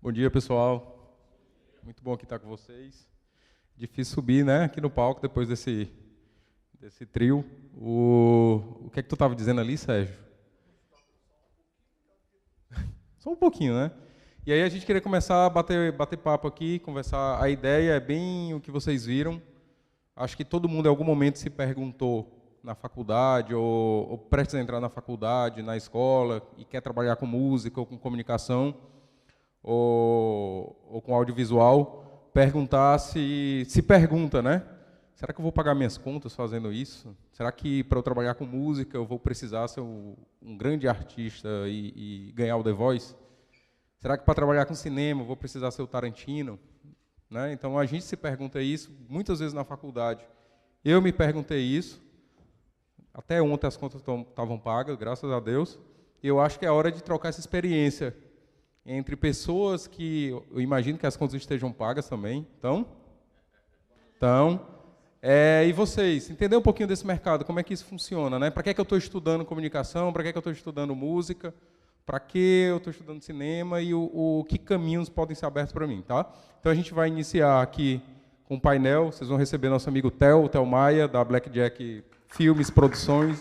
Bom dia, pessoal. Muito bom aqui estar com vocês. Difícil subir, né, aqui no palco depois desse trio. O que é que tu estava dizendo ali, Sérgio? Só um pouquinho, né? E aí a gente queria começar a bater papo aqui, conversar. A ideia é bem o que vocês viram. Acho que todo mundo em algum momento se perguntou na faculdade ou prestes a entrar na faculdade, na escola, e quer trabalhar com música ou com comunicação ou com audiovisual, perguntar se pergunta, né? Será que eu vou pagar minhas contas fazendo isso? Será que para eu trabalhar com música eu vou precisar ser um grande artista e ganhar o The Voice? Será que para trabalhar com cinema eu vou precisar ser o Tarantino? Né? Então a gente se pergunta isso muitas vezes na faculdade. Eu me perguntei isso. Até ontem as contas estavam pagas, graças a Deus. E eu acho que é hora de trocar essa experiência entre pessoas que eu imagino que as contas estejam pagas também. Então, e vocês, entender um pouquinho desse mercado, como é que isso funciona, né? Para que é que eu estou estudando comunicação? Para que é que eu estou estudando música? Para que eu estou estudando cinema? E que caminhos podem ser abertos para mim, tá? Então a gente vai iniciar aqui com um painel. Vocês vão receber nosso amigo Theo Maia, da Blackjack Filmes, Produções.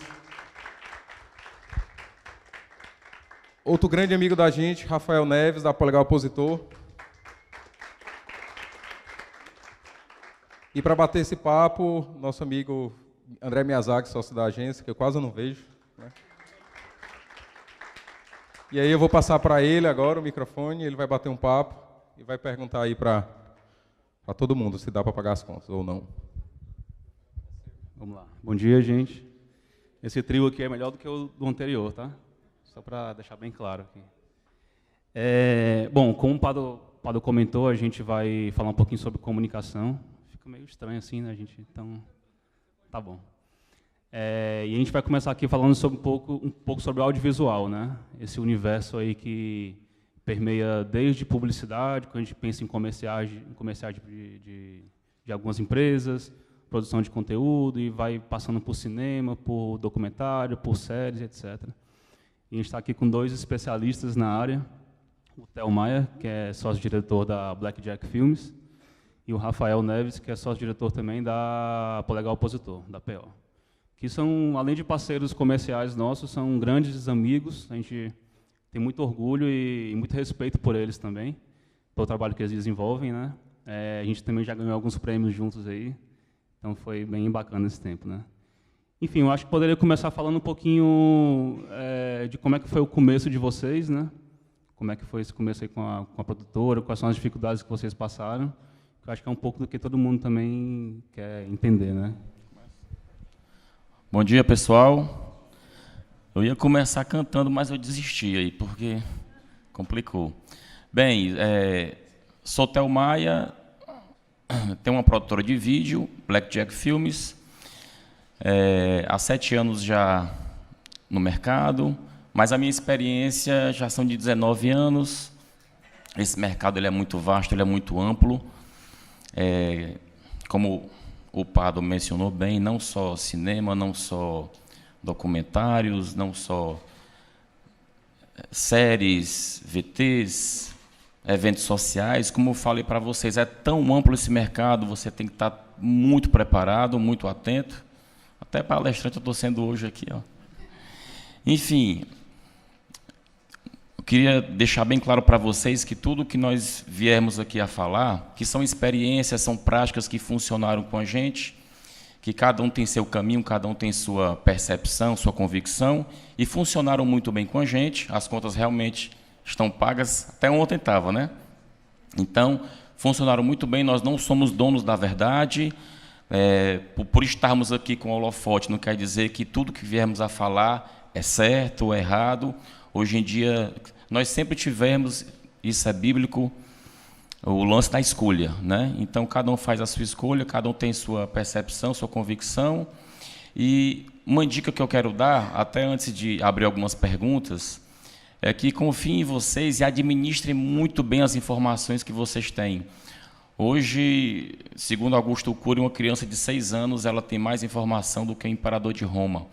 Outro grande amigo da gente, Rafael Neves, da Polegar Opositor. E para bater esse papo, nosso amigo André Miyazaki, sócio da agência, que eu quase não vejo. Né? E aí eu vou passar para ele agora o microfone, ele vai bater um papo e vai perguntar aí para todo mundo se dá para pagar as contas ou não. Vamos lá. Bom dia, gente. Esse trio aqui é melhor do que o do anterior, tá? Só para deixar bem claro aqui. Bom, como o Pado comentou, a gente vai falar um pouquinho sobre comunicação. Fica meio estranho assim, né, gente? Então, tá bom. E a gente vai começar aqui falando sobre um pouco sobre audiovisual, né? Esse universo aí que permeia desde publicidade, quando a gente pensa em comerciais de algumas empresas, produção de conteúdo, e vai passando por cinema, por documentário, por séries, etc. E a gente está aqui com dois especialistas na área, o Theo Maia, que é sócio-diretor da Blackjack Filmes, e o Rafael Neves, que é sócio-diretor também da Polegar Opositor, da PO. Que são, além de parceiros comerciais nossos, são grandes amigos, a gente tem muito orgulho e muito respeito por eles também, pelo trabalho que eles desenvolvem, né? A gente também já ganhou alguns prêmios juntos aí, então foi bem bacana esse tempo, né? Enfim, eu acho que poderia começar falando um pouquinho de como é que foi o começo de vocês, né? Como é que foi esse começo aí com a produtora, quais são as dificuldades que vocês passaram. Eu acho que é um pouco do que todo mundo também quer entender, né? Bom dia, pessoal. Eu ia começar cantando, mas eu desisti aí, porque complicou. Bem, sou Theo Maia, tenho uma produtora de vídeo, Blackjack Filmes, há 7 anos já no mercado, mas a minha experiência já são de 19 anos. Esse mercado ele é muito vasto, ele é muito amplo. Como o Pado mencionou bem, não só cinema, não só documentários, não só séries, VTs, eventos sociais. Como eu falei para vocês, é tão amplo esse mercado, você tem que estar muito preparado, muito atento. Até palestrante eu estou sendo hoje aqui, ó. Enfim, eu queria deixar bem claro para vocês que tudo que nós viermos aqui a falar, que são experiências, são práticas que funcionaram com a gente, que cada um tem seu caminho, cada um tem sua percepção, sua convicção, e funcionaram muito bem com a gente. As contas realmente estão pagas, até ontem estava, né? Então, funcionaram muito bem, nós não somos donos da verdade. Por estarmos aqui com o holofote, não quer dizer que tudo que viermos a falar é certo ou errado. Hoje em dia, nós sempre tivemos, isso é bíblico, o lance da escolha, né? Então, cada um faz a sua escolha, cada um tem sua percepção, sua convicção. E uma dica que eu quero dar, até antes de abrir algumas perguntas, é que confiem em vocês e administrem muito bem as informações que vocês têm. Hoje, segundo Augusto Cury, uma criança de 6 anos ela tem mais informação do que o imperador de Roma.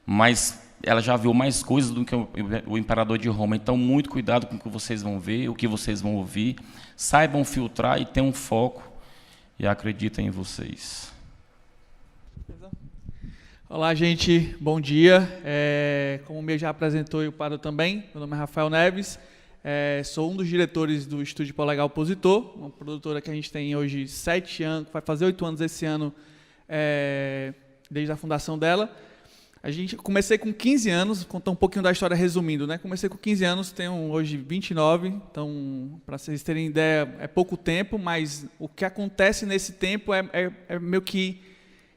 Mas ela já viu mais coisas do que o imperador de Roma. Então, muito cuidado com o que vocês vão ver, o que vocês vão ouvir. Saibam filtrar e tenham foco. E acreditem em vocês. Olá, gente. Bom dia. Como o Mia já apresentou, eu paro também. Meu nome é Rafael Neves. Sou um dos diretores do Estúdio Polegar Opositor, uma produtora que a gente tem hoje 7 anos, vai fazer 8 anos esse ano, desde a fundação dela. Comecei com 15 anos, contar um pouquinho da história resumindo, né? Comecei com 15 anos, tenho hoje 29, então, para vocês terem ideia, é pouco tempo, mas o que acontece nesse tempo é meio que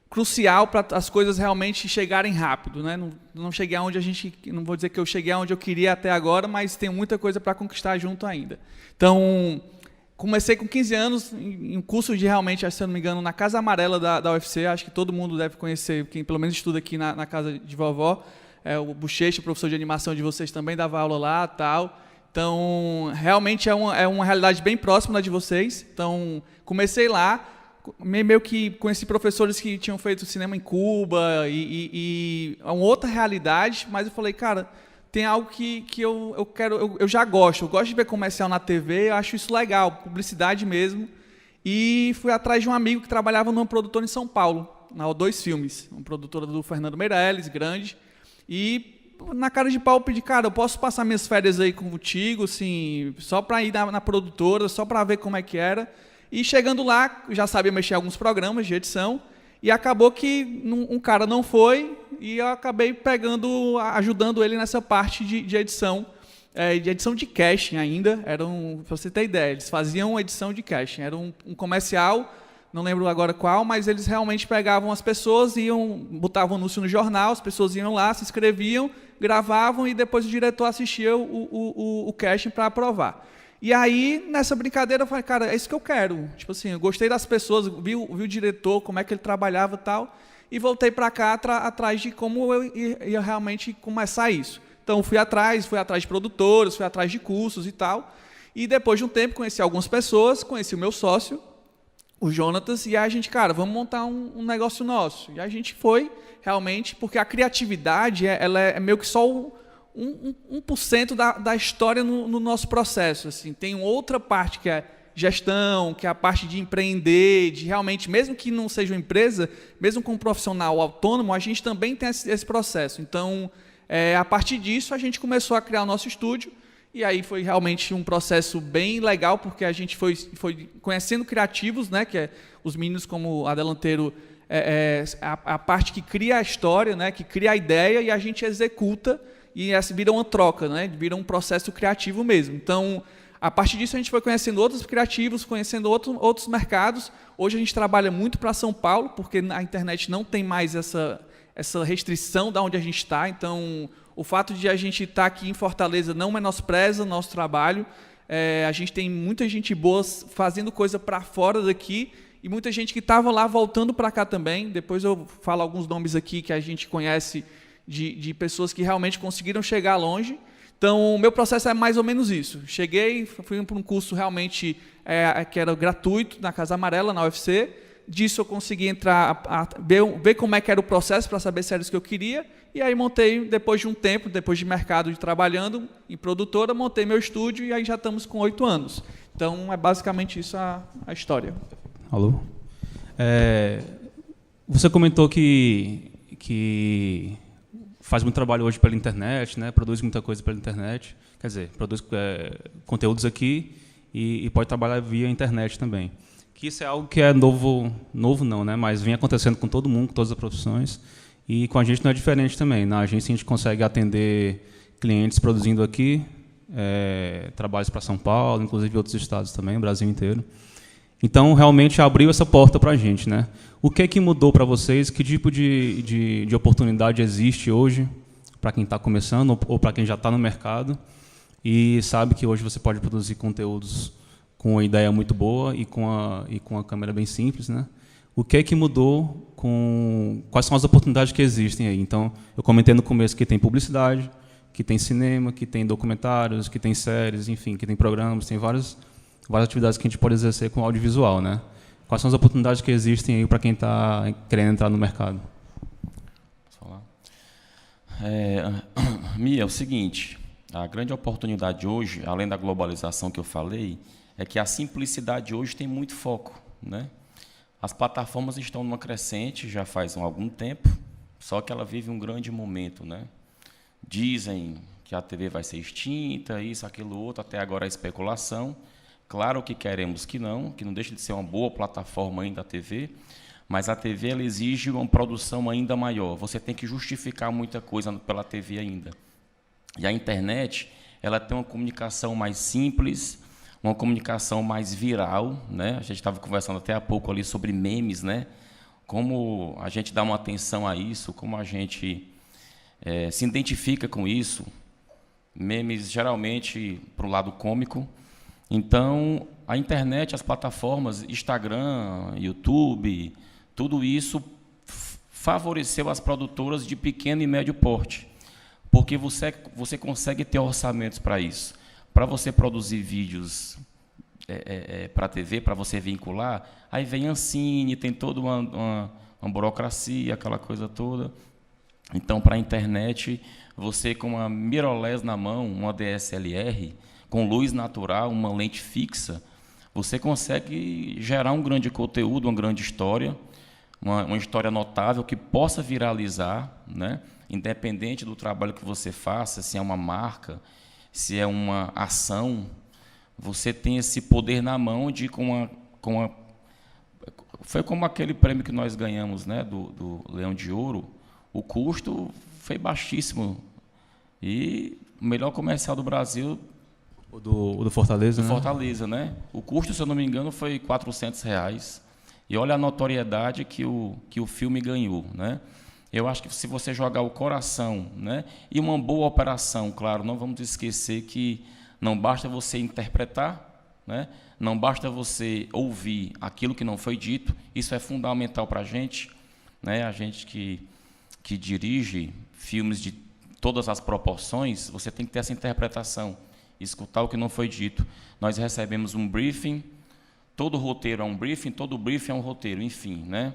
crucial para as coisas realmente chegarem rápido, né? Não cheguei aonde não vou dizer que eu cheguei aonde eu queria até agora, mas tem muita coisa para conquistar junto ainda. Então, comecei com 15 anos em um curso de realmente, se eu não me engano, na Casa Amarela da UFC, acho que todo mundo deve conhecer, quem pelo menos estuda aqui na casa de vovó, o Bochecha, professor de animação de vocês, também dava aula lá, tal. Então, realmente é uma realidade bem próxima da de vocês. Então, comecei lá, meio que conheci professores que tinham feito cinema em Cuba e uma outra realidade, mas eu falei, cara, tem algo que eu quero, eu já gosto, eu gosto de ver comercial na TV, eu acho isso legal, publicidade mesmo, e fui atrás de um amigo que trabalhava numa produtora em São Paulo, na O2 Filmes, uma produtora do Fernando Meirelles, grande, e na cara de pau eu pedi, cara, eu posso passar minhas férias aí contigo, assim, só para ir na produtora, só para ver como é que era. E chegando lá, já sabia mexer em alguns programas de edição, e acabou que um cara não foi, e eu acabei ajudando ele nessa parte de edição, de edição de casting ainda, para você ter ideia, eles faziam edição de casting, era um comercial, não lembro agora qual, mas eles realmente pegavam as pessoas, botavam anúncio no jornal, as pessoas iam lá, se inscreviam, gravavam, e depois o diretor assistia o casting para aprovar. E aí, nessa brincadeira, eu falei, cara, é isso que eu quero. Tipo assim, eu gostei das pessoas, vi o diretor, como é que ele trabalhava e tal, e voltei para cá atrás de como eu ia realmente começar isso. Então, fui atrás de produtores, fui atrás de cursos e tal, e depois de um tempo conheci algumas pessoas, conheci o meu sócio, o Jonatas, e aí a gente, cara, vamos montar um negócio nosso. E a gente foi, realmente, porque a criatividade, ela é meio que só 1% da história no nosso processo. Assim. Tem outra parte que é gestão, que é a parte de empreender, de realmente, mesmo que não seja uma empresa, mesmo com um profissional autônomo, a gente também tem esse processo. Então, a partir disso, a gente começou a criar o nosso estúdio, e aí foi realmente um processo bem legal, porque a gente foi conhecendo criativos, né, que é os meninos como Adelanteiro, a parte que cria a história, né, que cria a ideia, e a gente executa, e essa vira uma troca, né? Vira um processo criativo mesmo. Então, a partir disso, a gente foi conhecendo outros criativos, conhecendo outros mercados. Hoje a gente trabalha muito para São Paulo, porque a internet não tem mais essa restrição de onde a gente está. Então, o fato de a gente estar aqui em Fortaleza não menospreza o nosso trabalho. A gente tem muita gente boa fazendo coisa para fora daqui, e muita gente que estava lá voltando para cá também. Depois eu falo alguns nomes aqui que a gente conhece, de pessoas que realmente conseguiram chegar longe. Então, o meu processo é mais ou menos isso. Cheguei, fui para um curso realmente que era gratuito, na Casa Amarela, na UFC. Disso eu consegui entrar, ver como é que era o processo, para saber se era isso que eu queria. E aí montei, depois de um tempo, depois de mercado de trabalhando em produtora, montei meu estúdio, e aí já estamos com 8 anos. Então, é basicamente isso a história. Alô? Você comentou que faz muito trabalho hoje pela internet, né? Produz muita coisa pela internet, quer dizer, produz conteúdos aqui e pode trabalhar via internet também. Que isso é algo que é novo não, né? Mas vem acontecendo com todo mundo, com todas as profissões, e com a gente não é diferente também. Na agência a gente consegue atender clientes produzindo aqui, trabalhos para São Paulo, inclusive outros estados também, o Brasil inteiro. Então, realmente abriu essa porta para a gente, né? O que é que mudou para vocês? Que tipo de oportunidade existe hoje para quem está começando ou para quem já está no mercado e sabe que hoje você pode produzir conteúdos com uma ideia muito boa e com a câmera bem simples, né? O que é que mudou? Quais são as oportunidades que existem aí? Então, eu comentei no começo que tem publicidade, que tem cinema, que tem documentários, que tem séries, enfim, que tem programas, tem várias atividades que a gente pode exercer com audiovisual, né? Quais são as oportunidades que existem aí para quem está querendo entrar no mercado? Posso falar? Mia, é o seguinte, a grande oportunidade hoje, além da globalização que eu falei, é que a simplicidade hoje tem muito foco, né? As plataformas estão numa crescente já faz algum tempo, só que ela vive um grande momento, né? Dizem que a TV vai ser extinta, isso, aquilo, outro, até agora a especulação. Claro que queremos que não deixe de ser uma boa plataforma ainda a TV, mas a TV ela exige uma produção ainda maior. Você tem que justificar muita coisa pela TV ainda. E a internet, ela tem uma comunicação mais simples, uma comunicação mais viral, né? A gente estava conversando até há pouco ali sobre memes, né? Como a gente dá uma atenção a isso, como a gente se identifica com isso. Memes geralmente para o lado cômico. Então, a internet, as plataformas, Instagram, YouTube, tudo isso favoreceu as produtoras de pequeno e médio porte, porque você consegue ter orçamentos para isso. Para você produzir vídeos para a TV, para você vincular, aí vem Ancine, tem toda uma burocracia, aquela coisa toda. Então, para a internet, você com uma mirrorless na mão, uma DSLR, com luz natural, uma lente fixa, você consegue gerar um grande conteúdo, uma grande história, uma história notável que possa viralizar, né? Independente do trabalho que você faça, se é uma marca, se é uma ação, você tem esse poder na mão de foi como aquele prêmio que nós ganhamos, né, do Leão de Ouro. O custo foi baixíssimo e o melhor comercial do Brasil, O do Fortaleza, do né? Fortaleza, né? O custo, se eu não me engano, foi R$400. E olha a notoriedade que o filme ganhou, né? Eu acho que se você jogar o coração, né, e uma boa operação, claro, não vamos esquecer que não basta você interpretar, né, não basta você ouvir aquilo que não foi dito, isso é fundamental para a gente, né, a gente que dirige filmes de todas as proporções, você tem que ter essa interpretação, escutar o que não foi dito. Nós recebemos um briefing, todo roteiro é um briefing, todo briefing é um roteiro, enfim, né?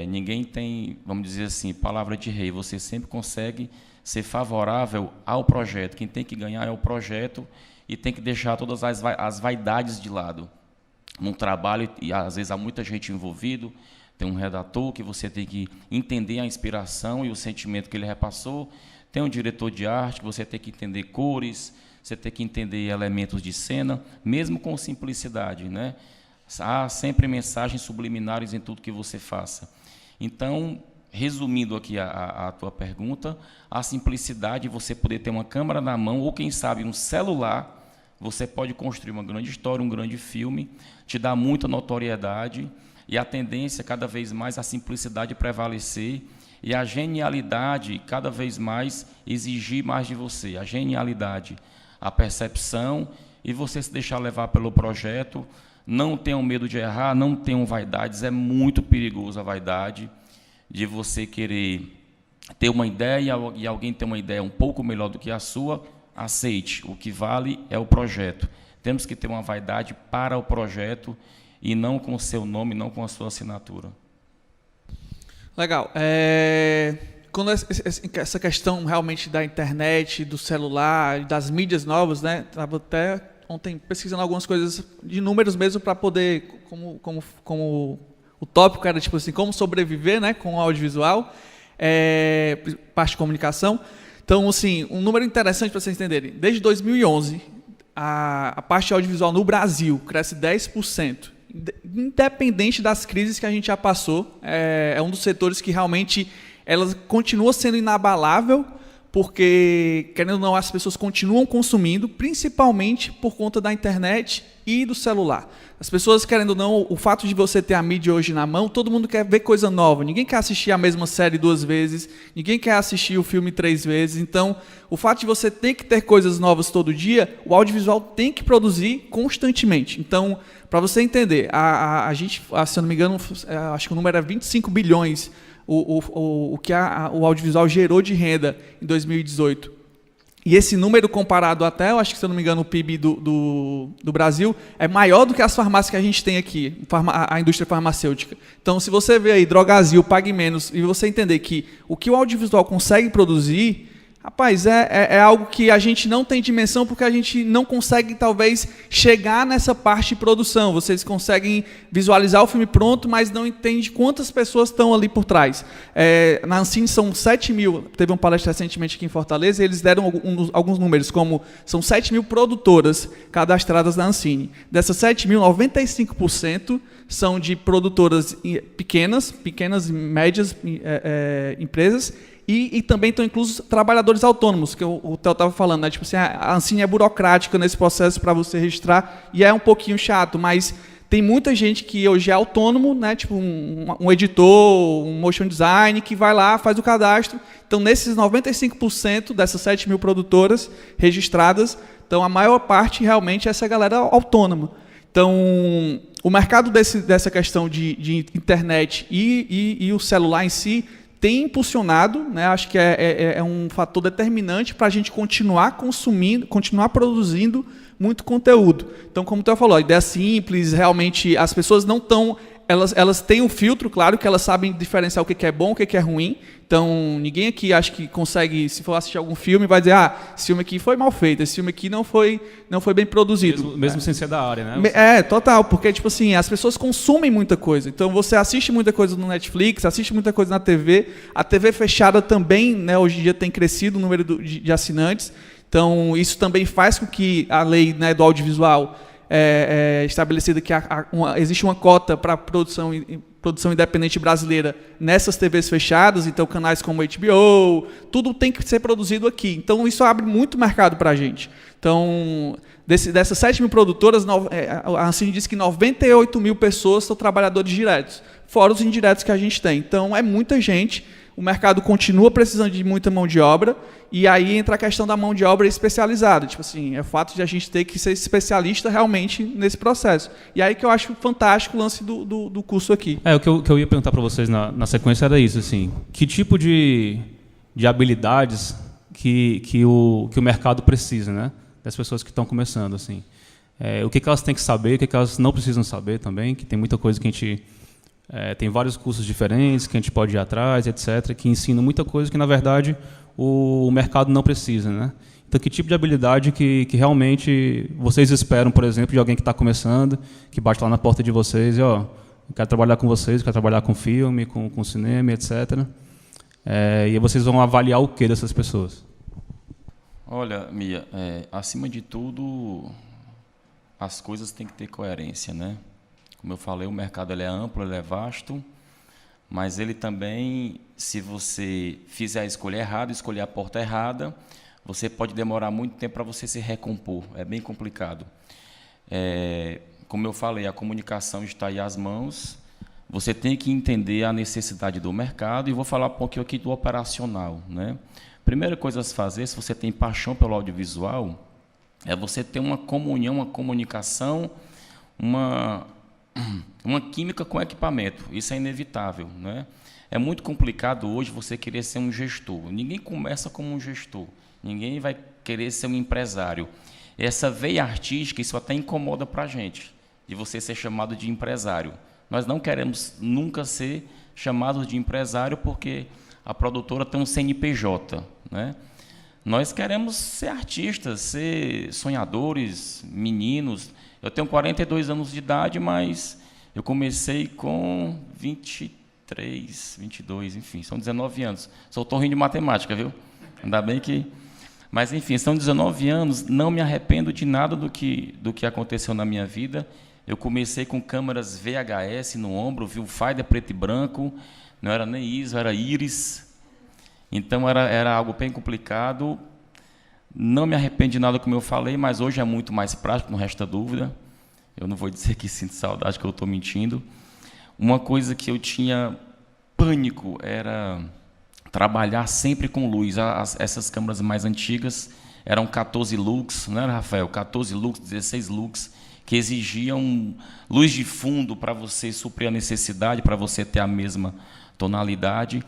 Ninguém tem, vamos dizer assim, palavra de rei. Você sempre consegue ser favorável ao projeto. Quem tem que ganhar é o projeto e tem que deixar todas as vaidades de lado. Num trabalho, e às vezes há muita gente envolvida, tem um redator que você tem que entender a inspiração e o sentimento que ele repassou, tem um diretor de arte que você tem que entender cores, você tem que entender elementos de cena, mesmo com simplicidade, né? Há sempre mensagens subliminares em tudo que você faça. Então, resumindo aqui a tua pergunta, a simplicidade, você poder ter uma câmera na mão, ou quem sabe um celular, você pode construir uma grande história, um grande filme, te dá muita notoriedade, e a tendência cada vez mais a simplicidade prevalecer, e a genialidade cada vez mais exigir mais de você. A genialidade, a percepção, e você se deixar levar pelo projeto. Não tenham medo de errar, não tenham vaidades, é muito perigoso a vaidade de você querer ter uma ideia e alguém ter uma ideia um pouco melhor do que a sua, aceite, o que vale é o projeto. Temos que ter uma vaidade para o projeto e não com o seu nome, não com a sua assinatura. Legal. Quando essa questão realmente da internet, do celular, das mídias novas, né, estava até ontem pesquisando algumas coisas de números mesmo para poder, como o tópico era tipo assim, como sobreviver, né, com o audiovisual, parte de comunicação. Então, assim, um número interessante para vocês entenderem. Desde 2011, a parte audiovisual no Brasil cresce 10%. Independente das crises que a gente já passou, é um dos setores que realmente ela continua sendo inabalável, porque, querendo ou não, as pessoas continuam consumindo, principalmente por conta da internet e do celular. As pessoas, querendo ou não, o fato de você ter a mídia hoje na mão, todo mundo quer ver coisa nova. Ninguém quer assistir a mesma série 2 vezes, ninguém quer assistir o filme 3 vezes. Então, o fato de você ter que ter coisas novas todo dia, o audiovisual tem que produzir constantemente. Então, para você entender, a gente, se eu não me engano, acho que o número é 25 bilhões, o que o audiovisual gerou de renda em 2018. E esse número comparado até, eu acho que, se eu não me engano, o PIB do Brasil é maior do que as farmácias que a gente tem aqui, a indústria farmacêutica. Então, se você vê aí Drogasil, Pague Menos, e você entender que o audiovisual consegue produzir, rapaz, é algo que a gente não tem dimensão, porque a gente não consegue, talvez, chegar nessa parte de produção. Vocês conseguem visualizar o filme pronto, mas não entendem quantas pessoas estão ali por trás. Na Ancine são 7 mil, teve uma palestra recentemente aqui em Fortaleza, e eles deram alguns números, como são 7 mil produtoras cadastradas na Ancine. Dessas 7 mil, 95% são de produtoras pequenas e médias empresas, e também estão inclusos trabalhadores autônomos, que o Theo estava falando, né? Tipo assim, a Ancine é burocrática nesse processo para você registrar, e é um pouquinho chato, mas tem muita gente que hoje é autônomo, né? Tipo um editor, um motion design, que vai lá, faz o cadastro. Então, nesses 95% dessas 7 mil produtoras registradas, então a maior parte realmente é essa galera autônoma. Então, o mercado dessa questão de internet e o celular em si tem impulsionado, né? Acho que é um fator determinante para a gente continuar consumindo, continuar produzindo muito conteúdo. Então, como o Theo falou, a ideia é simples, realmente as pessoas não estão... Elas têm um filtro, claro, que elas sabem diferenciar o que é bom, o que é ruim. Então, ninguém aqui acho que consegue, se for assistir algum filme, vai dizer, esse filme aqui foi mal feito, esse filme aqui não foi bem produzido. Mesmo sem ser da área, né? Total, porque, tipo assim, as pessoas consumem muita coisa. Então, você assiste muita coisa no Netflix, assiste muita coisa na TV. A TV fechada também, né, hoje em dia tem crescido o número de assinantes. Então, isso também faz com que a lei, né, do audiovisual estabelecida que existe uma cota para produção independente brasileira nessas TVs fechadas, então canais como HBO, tudo tem que ser produzido aqui. Então, isso abre muito mercado para a gente. Então, dessas 7 mil produtoras, a Ancine diz que 98 mil pessoas são trabalhadores diretos, fora os indiretos que a gente tem. Então, é muita gente. O mercado continua precisando de muita mão de obra, e aí entra a questão da mão de obra especializada. Tipo assim, é o fato de a gente ter que ser especialista realmente nesse processo. E aí que eu acho fantástico o lance do curso aqui. O que eu ia perguntar para vocês na sequência era isso, assim, que tipo de habilidades que o mercado precisa, né, das pessoas que estão começando, assim. O que elas têm que saber, o que elas não precisam saber também, que tem muita coisa que a gente... tem vários cursos diferentes que a gente pode ir atrás, etc., que ensinam muita coisa que, na verdade, o mercado não precisa, né? Então, que tipo de habilidade que realmente vocês esperam, por exemplo, de alguém que está começando, que bate lá na porta de vocês e, eu quero trabalhar com vocês, quero trabalhar com filme, com cinema, etc. E aí vocês vão avaliar o que dessas pessoas? Olha, Mia, acima de tudo, as coisas têm que ter coerência, né? Como eu falei, o mercado ele é amplo, ele é vasto, mas ele também, se você fizer a escolha errada, escolher a porta errada, você pode demorar muito tempo para você se recompor. É bem complicado. Como eu falei, a comunicação está aí às mãos. Você tem que entender a necessidade do mercado, e vou falar um pouquinho aqui do operacional, né? Primeira coisa a se fazer, se você tem paixão pelo audiovisual, é você ter uma comunhão, uma comunicação, uma química com equipamento. Isso é inevitável, né? É muito complicado hoje você querer ser um gestor. Ninguém começa como um gestor. Ninguém vai querer ser um empresário. Essa veia artística, isso até incomoda para a gente, de você ser chamado de empresário. Nós não queremos nunca ser chamados de empresário porque a produtora tem um CNPJ, né? Nós queremos ser artistas, ser sonhadores, meninos. Eu tenho 42 anos de idade, mas eu comecei com 23, 22, enfim, são 19 anos. Sou torrinho de matemática, viu? Ainda bem que... Mas, enfim, são 19 anos, não me arrependo de nada do que aconteceu na minha vida. Eu comecei com câmeras VHS no ombro, viewfinder preto e branco, não era nem ISO, era íris. Então, era algo bem complicado. Não me arrependo de nada, como eu falei, mas hoje é muito mais prático, não resta dúvida. Eu não vou dizer que sinto saudade, que eu estou mentindo. Uma coisa que eu tinha pânico era trabalhar sempre com luz. Essas câmeras mais antigas eram 14 lux, não era, Rafael? 14 lux, 16 lux, que exigiam luz de fundo para você suprir a necessidade, para você ter a mesma tonalidade.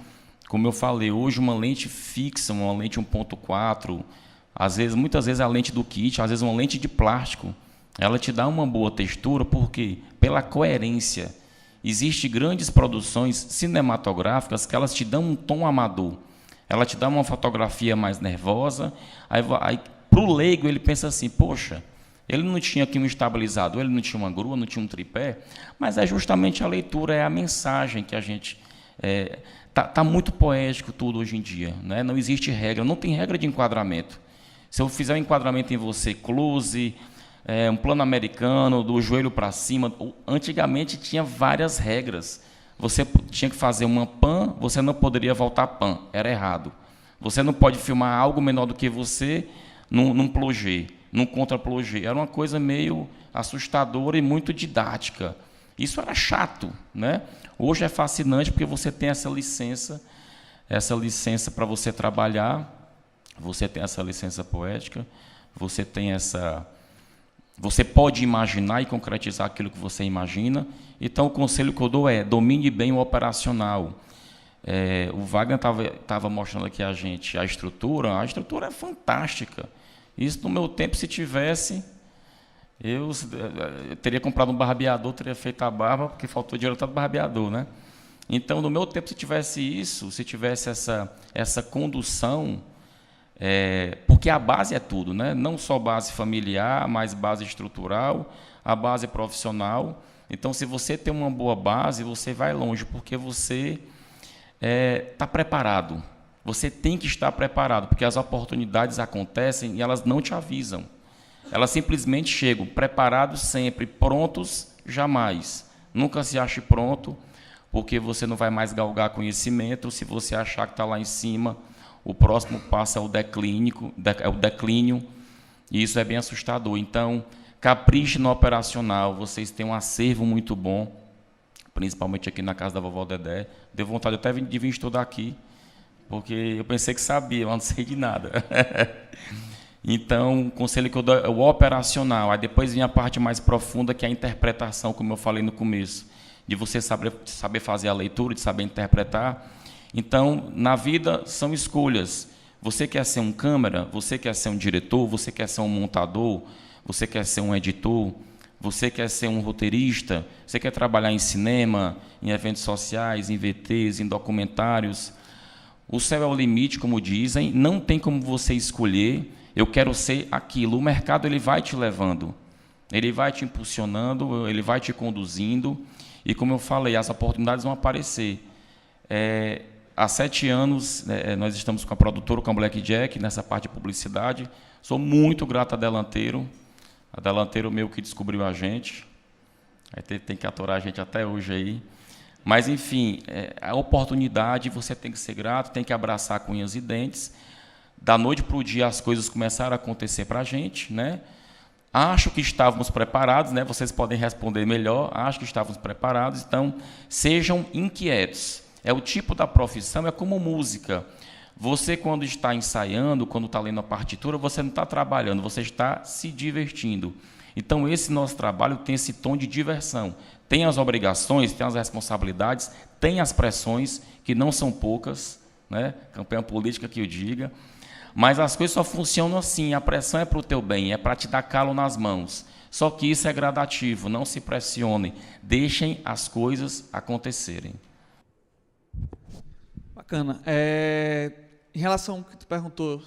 Como eu falei, hoje uma lente fixa, uma lente 1.4, Muitas vezes a lente do kit, às vezes uma lente de plástico, ela te dá uma boa textura, porque pela coerência. Existem grandes produções cinematográficas que elas te dão um tom amador. Ela te dá uma fotografia mais nervosa. Aí para o leigo, ele pensa assim, poxa, ele não tinha aqui um estabilizador, ele não tinha uma grua, não tinha um tripé, mas é justamente a leitura, é a mensagem que a gente... Tá muito poético tudo hoje em dia, né? Não existe regra, não tem regra de enquadramento. Se eu fizer um enquadramento em você, close, um plano americano, do joelho para cima, antigamente tinha várias regras. Você tinha que fazer uma pan, você não poderia voltar pan, era errado. Você não pode filmar algo menor do que você num plongé, num contra-plongé. Era uma coisa meio assustadora e muito didática. Isso era chato, né? Hoje é fascinante porque você tem essa licença para você trabalhar, você tem essa licença poética, você pode imaginar e concretizar aquilo que você imagina. Então, o conselho que eu dou é: domine bem o operacional. O Wagner estava mostrando aqui a gente a estrutura é fantástica. Isso, no meu tempo, se tivesse, eu teria comprado um barbeador, teria feito a barba, porque faltou dinheiro para o barbeador, né? Então, no meu tempo, se tivesse isso, se tivesse essa condução, porque a base é tudo, né? Não só base familiar, mas base estrutural, a base profissional. Então, se você tem uma boa base, você vai longe, porque você está preparado. Você tem que estar preparado, porque as oportunidades acontecem e elas não te avisam. Elas simplesmente chegam, preparados sempre, prontos jamais. Nunca se ache pronto, porque você não vai mais galgar conhecimento. Se você achar que está lá em cima, o próximo passo é o declínio, e isso é bem assustador. Então, capriche no operacional, vocês têm um acervo muito bom, principalmente aqui na casa da vovó Dedé. Deu vontade até de vir estudar aqui, porque eu pensei que sabia, mas não sei de nada. Então, o conselho que eu dou é o operacional. Aí depois vem a parte mais profunda, que é a interpretação, como eu falei no começo, de você saber fazer a leitura, de saber interpretar. Então, na vida, são escolhas. Você quer ser um câmera, você quer ser um diretor, você quer ser um montador, você quer ser um editor, você quer ser um roteirista, você quer trabalhar em cinema, em eventos sociais, em VTs, em documentários. O céu é o limite, como dizem, não tem como você escolher, eu quero ser aquilo. O mercado ele vai te levando, ele vai te impulsionando, ele vai te conduzindo, e como eu falei, as oportunidades vão aparecer. Há 7 anos, nós estamos com a produtora, com a Blackjack, nessa parte de publicidade. Sou muito grato a Delanteiro meu que descobriu a gente. Tem que aturar a gente até hoje aí. Mas, enfim, a oportunidade, você tem que ser grato, tem que abraçar com unhas e dentes. Da noite para o dia, as coisas começaram a acontecer para a gente, né? Acho que estávamos preparados, né? Vocês podem responder melhor. Acho que estávamos preparados. Então, sejam inquietos. É o tipo da profissão, é como música. Você, quando está ensaiando, quando está lendo a partitura, você não está trabalhando, você está se divertindo. Então, esse nosso trabalho tem esse tom de diversão. Tem as obrigações, tem as responsabilidades, tem as pressões, que não são poucas, né? Campanha política que eu diga. Mas as coisas só funcionam assim, a pressão é para o teu bem, é para te dar calo nas mãos. Só que isso é gradativo, não se pressionem, deixem as coisas acontecerem. Bacana. Em relação ao que tu perguntou,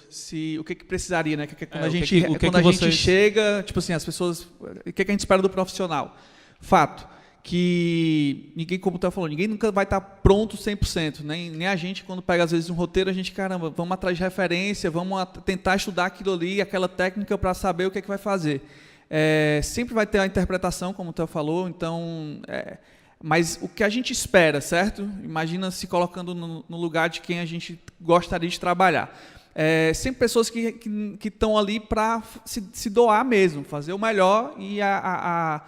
o que precisaria, né? Quando a gente chega, tipo assim, as pessoas, o que a gente espera do profissional? Fato, que ninguém, como tu falou, ninguém nunca vai estar pronto 100%, nem a gente, quando pega às vezes um roteiro, a gente, caramba, vamos atrás de referência, vamos tentar estudar aquilo ali, aquela técnica para saber o que é que vai fazer. Sempre vai ter a interpretação, como tu falou, então... Mas o que a gente espera, certo? Imagina se colocando no lugar de quem a gente gostaria de trabalhar. Sempre pessoas que estão ali para se doar mesmo, fazer o melhor, e a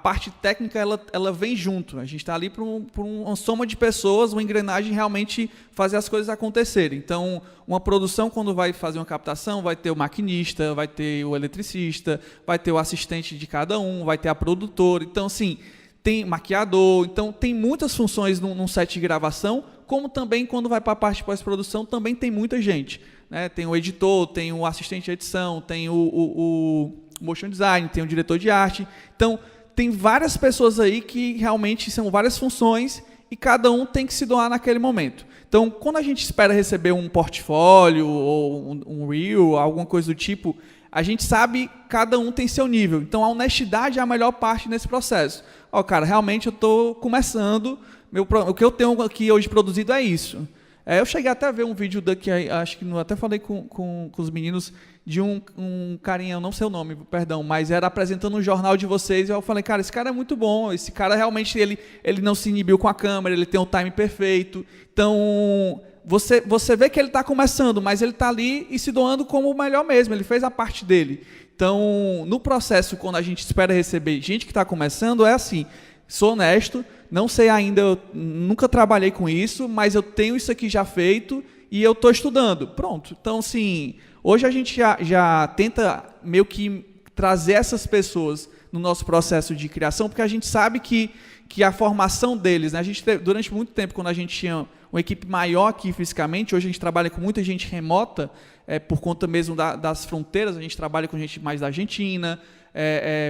parte técnica ela vem junto. A gente está ali por uma soma de pessoas, uma engrenagem realmente fazer as coisas acontecerem. Então, uma produção, quando vai fazer uma captação, vai ter o maquinista, vai ter o eletricista, vai ter o assistente de cada um, vai ter a produtora. Então, assim... tem maquiador, então tem muitas funções num set de gravação, como também quando vai para a parte de pós-produção, também tem muita gente. né? Tem o editor, tem o assistente de edição, tem o motion design, tem o diretor de arte. Então, tem várias pessoas aí que realmente são várias funções e cada um tem que se doar naquele momento. Então, quando a gente espera receber um portfólio ou um reel, alguma coisa do tipo, a gente sabe que cada um tem seu nível. Então, a honestidade é a melhor parte nesse processo. Cara, realmente eu estou começando, o que eu tenho aqui hoje produzido é isso. Eu cheguei até a ver um vídeo daqui, acho que até falei com os meninos, de um carinha, eu não sei o nome, perdão, mas era apresentando um jornal de vocês, e eu falei, cara, esse cara é muito bom, esse cara realmente, ele não se inibiu com a câmera, ele tem o time perfeito. Então, você vê que ele está começando, mas ele está ali e se doando como o melhor mesmo, ele fez a parte dele. Então, no processo, quando a gente espera receber gente que está começando, é assim, sou honesto, não sei ainda, eu nunca trabalhei com isso, mas eu tenho isso aqui já feito e eu estou estudando. Pronto. Então, sim, hoje a gente já tenta meio que trazer essas pessoas no nosso processo de criação, porque a gente sabe que a formação deles, né, a gente durante muito tempo, quando a gente tinha uma equipe maior aqui fisicamente, hoje a gente trabalha com muita gente remota, por conta mesmo das fronteiras, a gente trabalha com gente mais da Argentina,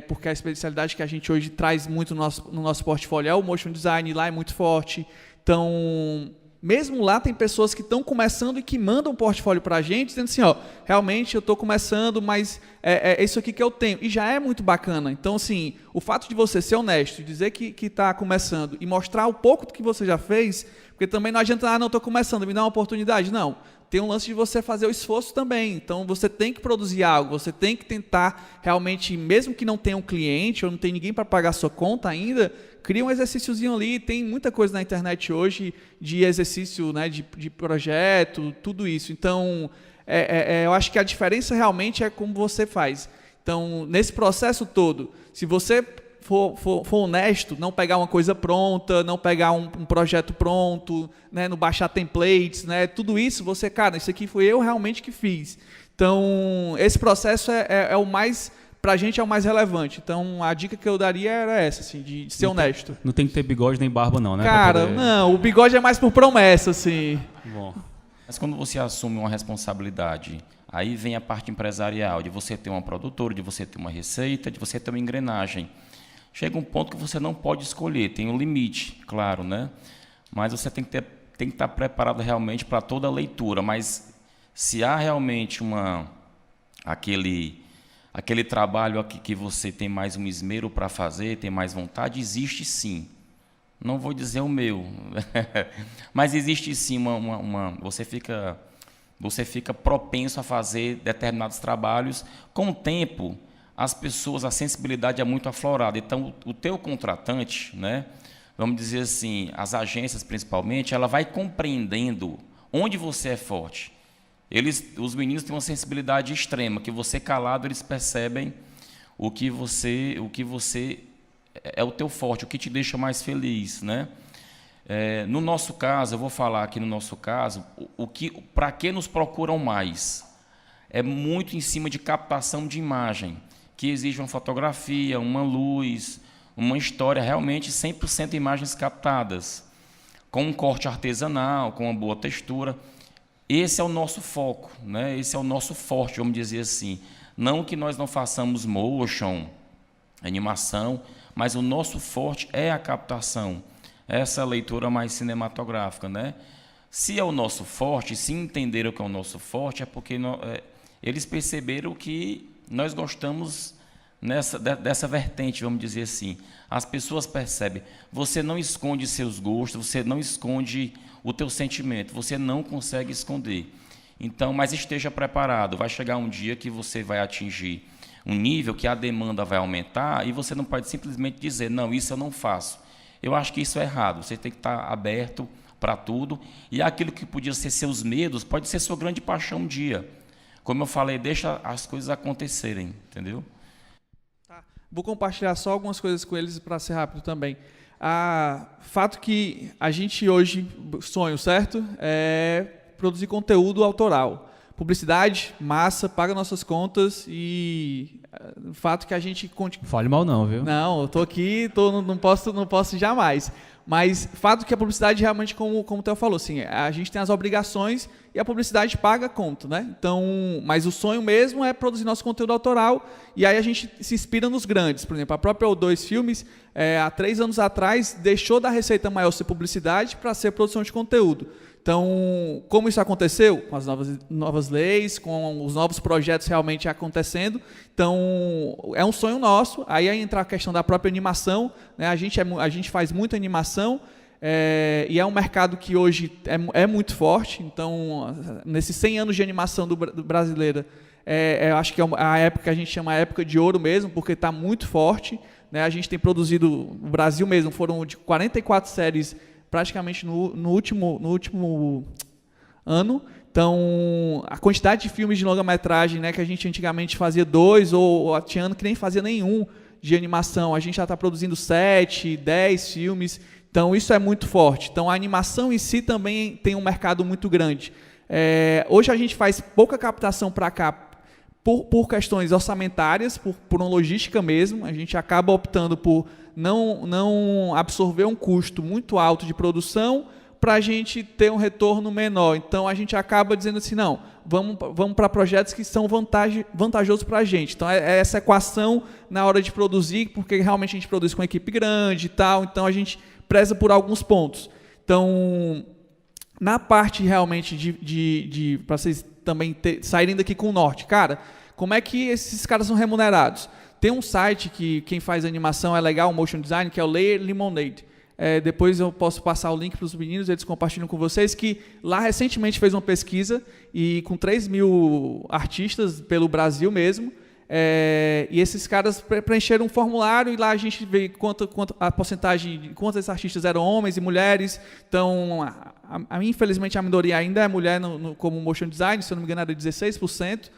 porque a especialidade que a gente hoje traz muito no nosso portfólio é o motion design, lá é muito forte. Então, mesmo lá tem pessoas que estão começando e que mandam um portfólio para a gente, dizendo assim, realmente eu estou começando, mas é isso aqui que eu tenho. E já é muito bacana. Então, assim, o fato de você ser honesto, dizer que está começando e mostrar o pouco que você já fez, porque também não adianta, não estou começando, me dá uma oportunidade. Não. Tem um lance de você fazer o esforço também. Então, você tem que produzir algo, você tem que tentar realmente, mesmo que não tenha um cliente ou não tenha ninguém para pagar a sua conta ainda, cria um exercíciozinho ali. Tem muita coisa na internet hoje de exercício, né, de projeto, tudo isso. Então, eu acho que a diferença realmente é como você faz. Então, nesse processo todo, se você for honesto, não pegar uma coisa pronta, não pegar um projeto pronto, né, não baixar templates, né, tudo isso, cara, isso aqui foi eu realmente que fiz. Então, esse processo é o mais, pra gente é o mais relevante. Então, a dica que eu daria era essa, assim, de ser honesto. Não tem que ter bigode nem barba não, né? Cara, não, o bigode é mais por promessa, assim. Bom. Mas quando você assume uma responsabilidade, aí vem a parte empresarial, de você ter uma produtora, de você ter uma receita, de você ter uma engrenagem. Chega um ponto que você não pode escolher, tem um limite, claro, né? Mas você tem que estar preparado realmente para toda a leitura. Mas se há realmente aquele trabalho aqui que você tem mais um esmero para fazer, tem mais vontade, existe sim. Não vou dizer o meu, mas existe sim você fica propenso a fazer determinados trabalhos. Com o tempo, as pessoas, a sensibilidade é muito aflorada. Então, o teu contratante, né, vamos dizer assim, as agências principalmente, ela vai compreendendo onde você é forte. Os meninos têm uma sensibilidade extrema, que você calado, eles percebem o que você é o teu forte, o que te deixa mais feliz, né? No nosso caso, eu vou falar aqui no nosso caso, para que nos procuram mais? É muito em cima de captação de imagem, que exige uma fotografia, uma luz, uma história, realmente 100% imagens captadas, com um corte artesanal, com uma boa textura. Esse é o nosso foco, né? Esse é o nosso forte, vamos dizer assim. Não que nós não façamos motion, animação, mas o nosso forte é a captação, essa leitura mais cinematográfica, né? Se é o nosso forte, se entenderam que é o nosso forte, é porque eles perceberam que nós gostamos dessa vertente, vamos dizer assim. As pessoas percebem. Você não esconde seus gostos, você não esconde o teu sentimento, você não consegue esconder. Então, mas esteja preparado. Vai chegar um dia que você vai atingir um nível que a demanda vai aumentar e você não pode simplesmente dizer, não, isso eu não faço. Eu acho que isso é errado. Você tem que estar aberto para tudo. E aquilo que podia ser seus medos pode ser sua grande paixão um dia. Como eu falei, deixa as coisas acontecerem, entendeu? Tá. Vou compartilhar só algumas coisas com eles para ser rápido também. Fato que a gente hoje, sonho, certo? É produzir conteúdo autoral. publicidade, massa, paga nossas contas e o fato que a gente... Fale mal não, viu? Não, eu tô aqui, não posso jamais. Mas fato que a publicidade realmente, como o Theo falou, assim, a gente tem as obrigações e a publicidade paga a conta, né? Então, mas o sonho mesmo é produzir nosso conteúdo autoral e aí a gente se inspira nos grandes. Por exemplo, a própria O2 Filmes, há 3 anos atrás, deixou da receita maior ser publicidade para ser produção de conteúdo. Então, como isso aconteceu? Com as novas leis, com os novos projetos realmente acontecendo. Então, é um sonho nosso. Aí entra a questão da própria animação, né? A gente faz muita animação e é um mercado que hoje é muito forte. Então, nesses 100 anos de animação do brasileira, eu acho que é a época que a gente chama a época de ouro mesmo, porque está muito forte, né? A gente tem produzido, no Brasil mesmo, foram de 44 séries praticamente no último ano. Então, a quantidade de filmes de longa-metragem, né, que a gente antigamente fazia 2, ou tinha ano que nem fazia nenhum de animação, a gente já está produzindo 7, 10 filmes. Então, isso é muito forte. Então, a animação em si também tem um mercado muito grande. Hoje a gente faz pouca captação para cá, por questões orçamentárias, por uma logística mesmo. A gente acaba optando por não absorver um custo muito alto de produção para a gente ter um retorno menor. Então, a gente acaba dizendo assim, não, vamos para projetos que são vantajosos para a gente. Então, é essa equação na hora de produzir, porque realmente a gente produz com uma equipe grande e tal, então a gente preza por alguns pontos. Então, na parte realmente para vocês também saírem daqui com o norte, cara, como é que esses caras são remunerados? Tem um site que quem faz animação é legal, motion design, que é o Layer Lemonade. Depois eu posso passar o link para os meninos, eles compartilham com vocês, que lá recentemente fez uma pesquisa e com 3 mil artistas pelo Brasil mesmo, e esses caras preencheram um formulário e lá a gente vê quanto a porcentagem de quantos artistas eram homens e mulheres. Então, infelizmente a minoria ainda é mulher como motion design, se eu não me engano era 16%.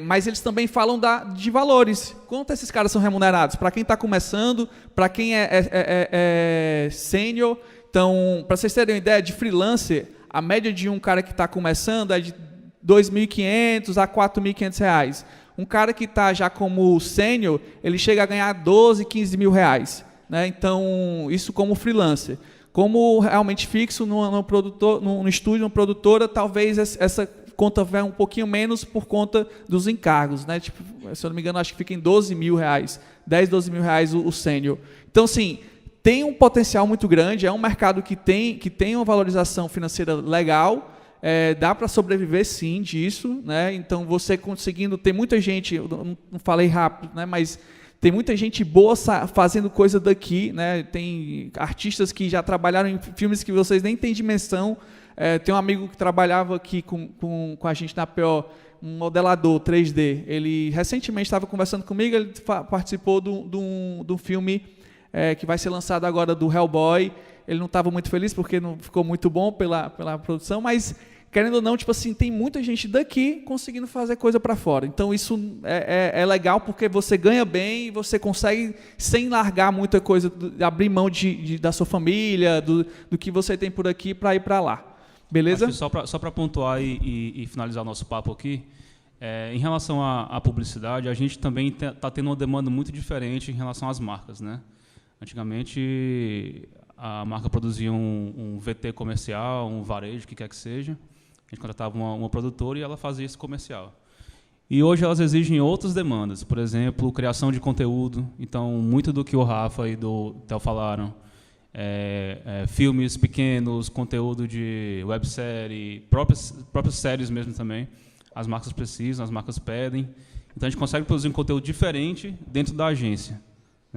Mas eles também falam de valores. Quanto esses caras são remunerados? Para quem está começando, para quem é sênior. Então, para vocês terem uma ideia, de freelancer, a média de um cara que está começando é de R$ 2.500 a R$ 4.500. Um cara que está já como sênior, ele chega a ganhar 12, 15 mil reais. Né? Então, isso como freelancer. Como realmente fixo no estúdio, numa produtora, talvez essa conta vai um pouquinho menos por conta dos encargos, né? Tipo, se eu não me engano, acho que fica em 12 mil reais, 10, 12 mil reais o sênior. Então, assim, tem um potencial muito grande, é um mercado que tem uma valorização financeira legal, dá para sobreviver sim disso, né? Então, você conseguindo, tem muita gente, eu não falei rápido, né? Mas tem muita gente boa fazendo coisa daqui, né? Tem artistas que já trabalharam em filmes que vocês nem têm dimensão. Tem um amigo que trabalhava aqui com a gente na PO, um modelador 3D. Ele recentemente estava conversando comigo, ele participou de um filme que vai ser lançado agora do Hellboy. Ele não estava muito feliz porque não ficou muito bom pela produção, mas, querendo ou não, tipo assim, tem muita gente daqui conseguindo fazer coisa para fora. Então, isso é legal porque você ganha bem e você consegue, sem largar muita coisa, abrir mão da sua família, do que você tem por aqui para ir para lá. Beleza? Só para pontuar e finalizar o nosso papo aqui, em relação à publicidade, a gente também está tendo uma demanda muito diferente em relação às marcas, né? Antigamente, a marca produzia um VT comercial, um varejo, o que quer que seja. A gente contratava uma produtora e ela fazia esse comercial. E hoje elas exigem outras demandas, por exemplo, criação de conteúdo. Então, muito do que o Rafa e do Theo falaram, filmes pequenos, conteúdo de websérie, próprias séries mesmo também. As marcas precisam, as marcas pedem. Então, a gente consegue produzir um conteúdo diferente dentro da agência.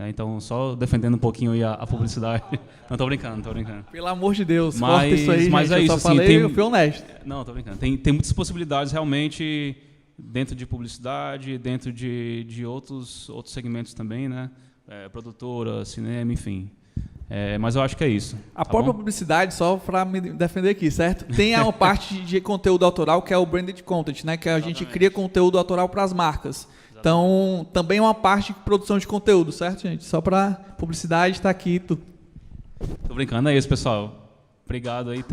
Então, só defendendo um pouquinho aí a publicidade. Não, estou brincando. Pelo amor de Deus, corta isso aí, mas gente. É isso, eu só falei, eu fui honesto. Não, estou brincando. Tem muitas possibilidades realmente dentro de publicidade, dentro de outros segmentos também, né? Produtora, cinema, enfim. Mas eu acho que é isso. A própria publicidade, só para me defender aqui, certo? Tem uma parte de conteúdo autoral que é o branded content, né? Que a gente cria conteúdo autoral para as marcas. Então, também é uma parte de produção de conteúdo, certo, gente? Só para publicidade está aqui. Tô brincando, é isso, pessoal. Obrigado aí.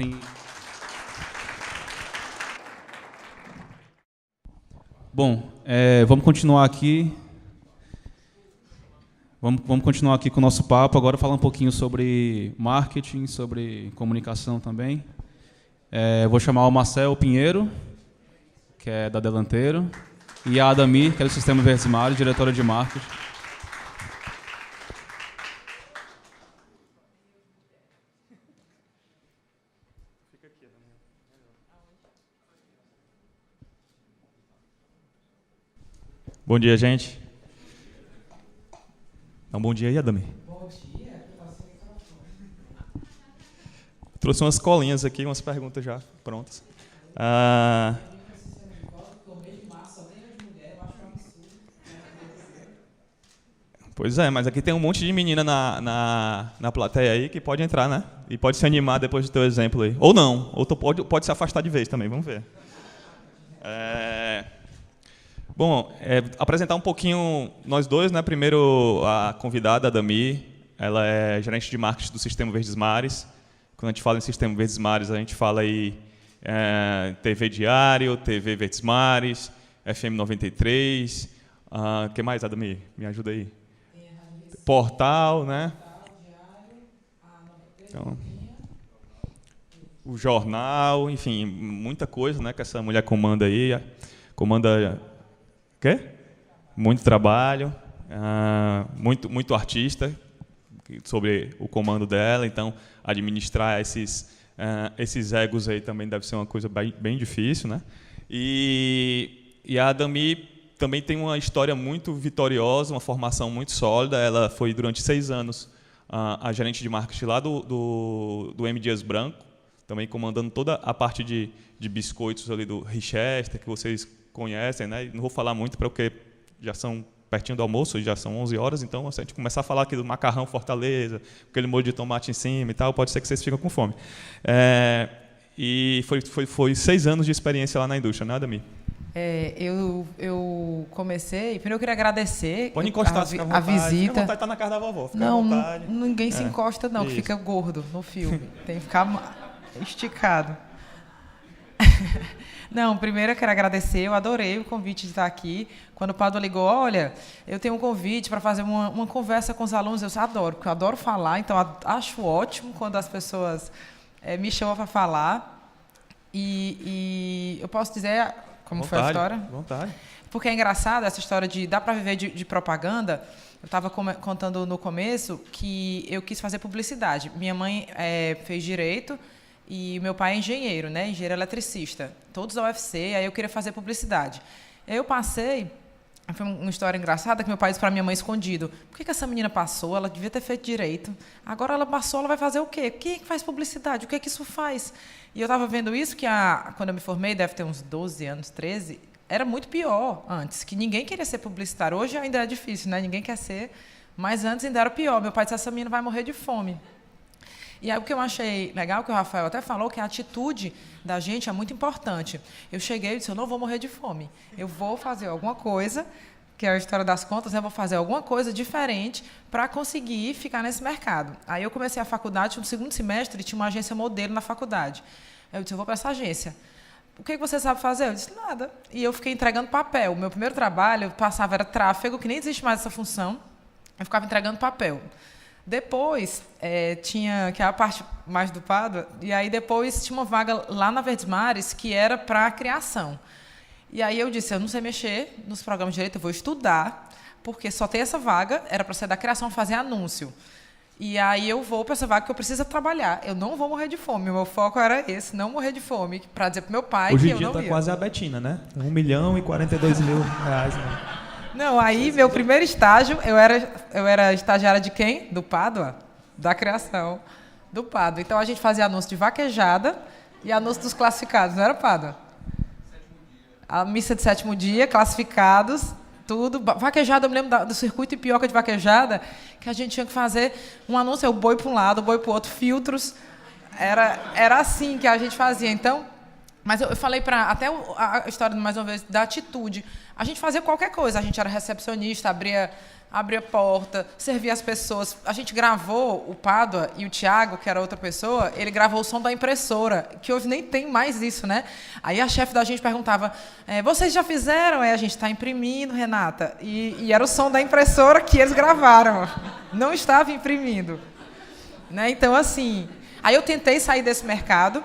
Bom, vamos continuar aqui. Vamos continuar aqui com o nosso papo. Agora falar um pouquinho sobre marketing, sobre comunicação também. Vou chamar o Marcel Pinheiro, que é da Delanteiro, e a Adami, que é do Sistema Verdes Mares, diretora de marketing. Bom dia, gente. Bom dia aí, Adami. Bom dia. Trouxe umas colinhas aqui, umas perguntas já prontas. Pois é, mas aqui tem um monte de menina na plateia aí que pode entrar, né? E pode se animar depois do teu exemplo aí. Ou não, ou tu pode se afastar de vez também, vamos ver. Bom, apresentar um pouquinho nós dois, né? Primeiro a convidada, a Adami, ela é gerente de marketing do Sistema Verdes Mares. Quando a gente fala em Sistema Verdes Mares, a gente fala aí TV Diário, TV Verdes Mares, FM 93, o que mais, Adami? Me ajuda aí. Portal, né? Então, o jornal, enfim, muita coisa, né, que essa mulher comanda aí. Comanda... Quê? Muito trabalho, muito artista sobre o comando dela, então administrar esses egos aí também deve ser uma coisa bem difícil, né? E a Adami também tem uma história muito vitoriosa, uma formação muito sólida. Ela foi durante 6 anos a gerente de marketing lá do M. Dias Branco, também comandando toda a parte de biscoitos ali do Richester, que vocês conhecem, né? Não vou falar muito porque já são pertinho do almoço, já são 11 horas, então se a gente começar a falar aqui do macarrão Fortaleza, aquele molho de tomate em cima e tal, pode ser que vocês fiquem com fome. E foi 6 anos de experiência lá na indústria, né, Adami? Eu comecei... Primeiro eu queria agradecer Pode encostar, a visita. Fica à vontade, está na casa da vovó. Ninguém se encosta não, que fica gordo no filme. Tem que ficar esticado. Não, primeiro eu quero agradecer, eu adorei o convite de estar aqui. Quando o Padua ligou, olha, eu tenho um convite para fazer uma conversa com os alunos, eu adoro, porque eu adoro falar, então acho ótimo quando as pessoas me chamam para falar. E eu posso dizer como foi a história? Vontade. Porque é engraçado essa história de dá para viver de propaganda. Eu estava contando no começo que eu quis fazer publicidade. Minha mãe fez direito, e meu pai é engenheiro, né? Engenheiro eletricista, todos da UFC, aí eu queria fazer publicidade. Aí eu passei, foi uma história engraçada que meu pai disse para minha mãe escondido: por que essa menina passou? Ela devia ter feito direito. Agora ela passou, ela vai fazer o quê? Quem é que faz publicidade? O que é que isso faz? E eu estava vendo isso, que quando eu me formei, deve ter uns 12 anos, 13, era muito pior antes, que ninguém queria ser publicitário. Hoje ainda é difícil, né? Ninguém quer ser, mas antes ainda era pior. Meu pai disse: essa menina vai morrer de fome. E aí o que eu achei legal, que o Rafael até falou, que a atitude da gente é muito importante. Eu cheguei e disse: eu não vou morrer de fome. Eu vou fazer alguma coisa, que é a história das contas, né? Eu vou fazer alguma coisa diferente para conseguir ficar nesse mercado. Aí eu comecei a faculdade, no segundo semestre, tinha uma agência modelo na faculdade. Eu disse: eu vou para essa agência. O que você sabe fazer? Eu disse: nada. E eu fiquei entregando papel. O meu primeiro trabalho, eu passava, era tráfego, que nem existe mais essa função. Eu ficava entregando papel. Depois, tinha, que é a parte mais do Padua, e aí depois tinha uma vaga lá na Verdes Mares que era para criação. E aí eu disse: eu não sei mexer nos programas de direito, eu vou estudar, porque só tem essa vaga, era para ser da criação, fazer anúncio. E aí eu vou para essa vaga que eu preciso trabalhar. Eu não vou morrer de fome, o meu foco era esse, não morrer de fome, para dizer para o meu pai hoje que eu não ia. Hoje em dia está quase a Betina, né? R$1.042.000. Né? Não, aí meu primeiro estágio, eu era estagiária de quem? Do Padua, da criação do Padua. Então a gente fazia anúncio de vaquejada e anúncio dos classificados, não era, Padua? A missa de 7º dia, classificados, tudo. Vaquejada, eu me lembro do circuito Ipioca de vaquejada, que a gente tinha que fazer um anúncio, o boi para um lado, o boi para o outro, filtros. Era assim que a gente fazia. Então, Mas eu falei até a história, mais uma vez, da atitude. A gente fazia qualquer coisa. A gente era recepcionista, abria porta, servia as pessoas. A gente gravou, o Pádua e o Thiago, que era outra pessoa, ele gravou o som da impressora, que hoje nem tem mais isso, né? Aí a chefe da gente perguntava, vocês já fizeram? A gente está imprimindo, Renata. E era o som da impressora que eles gravaram. Não estava imprimindo. Né? Então, assim... Aí eu tentei sair desse mercado,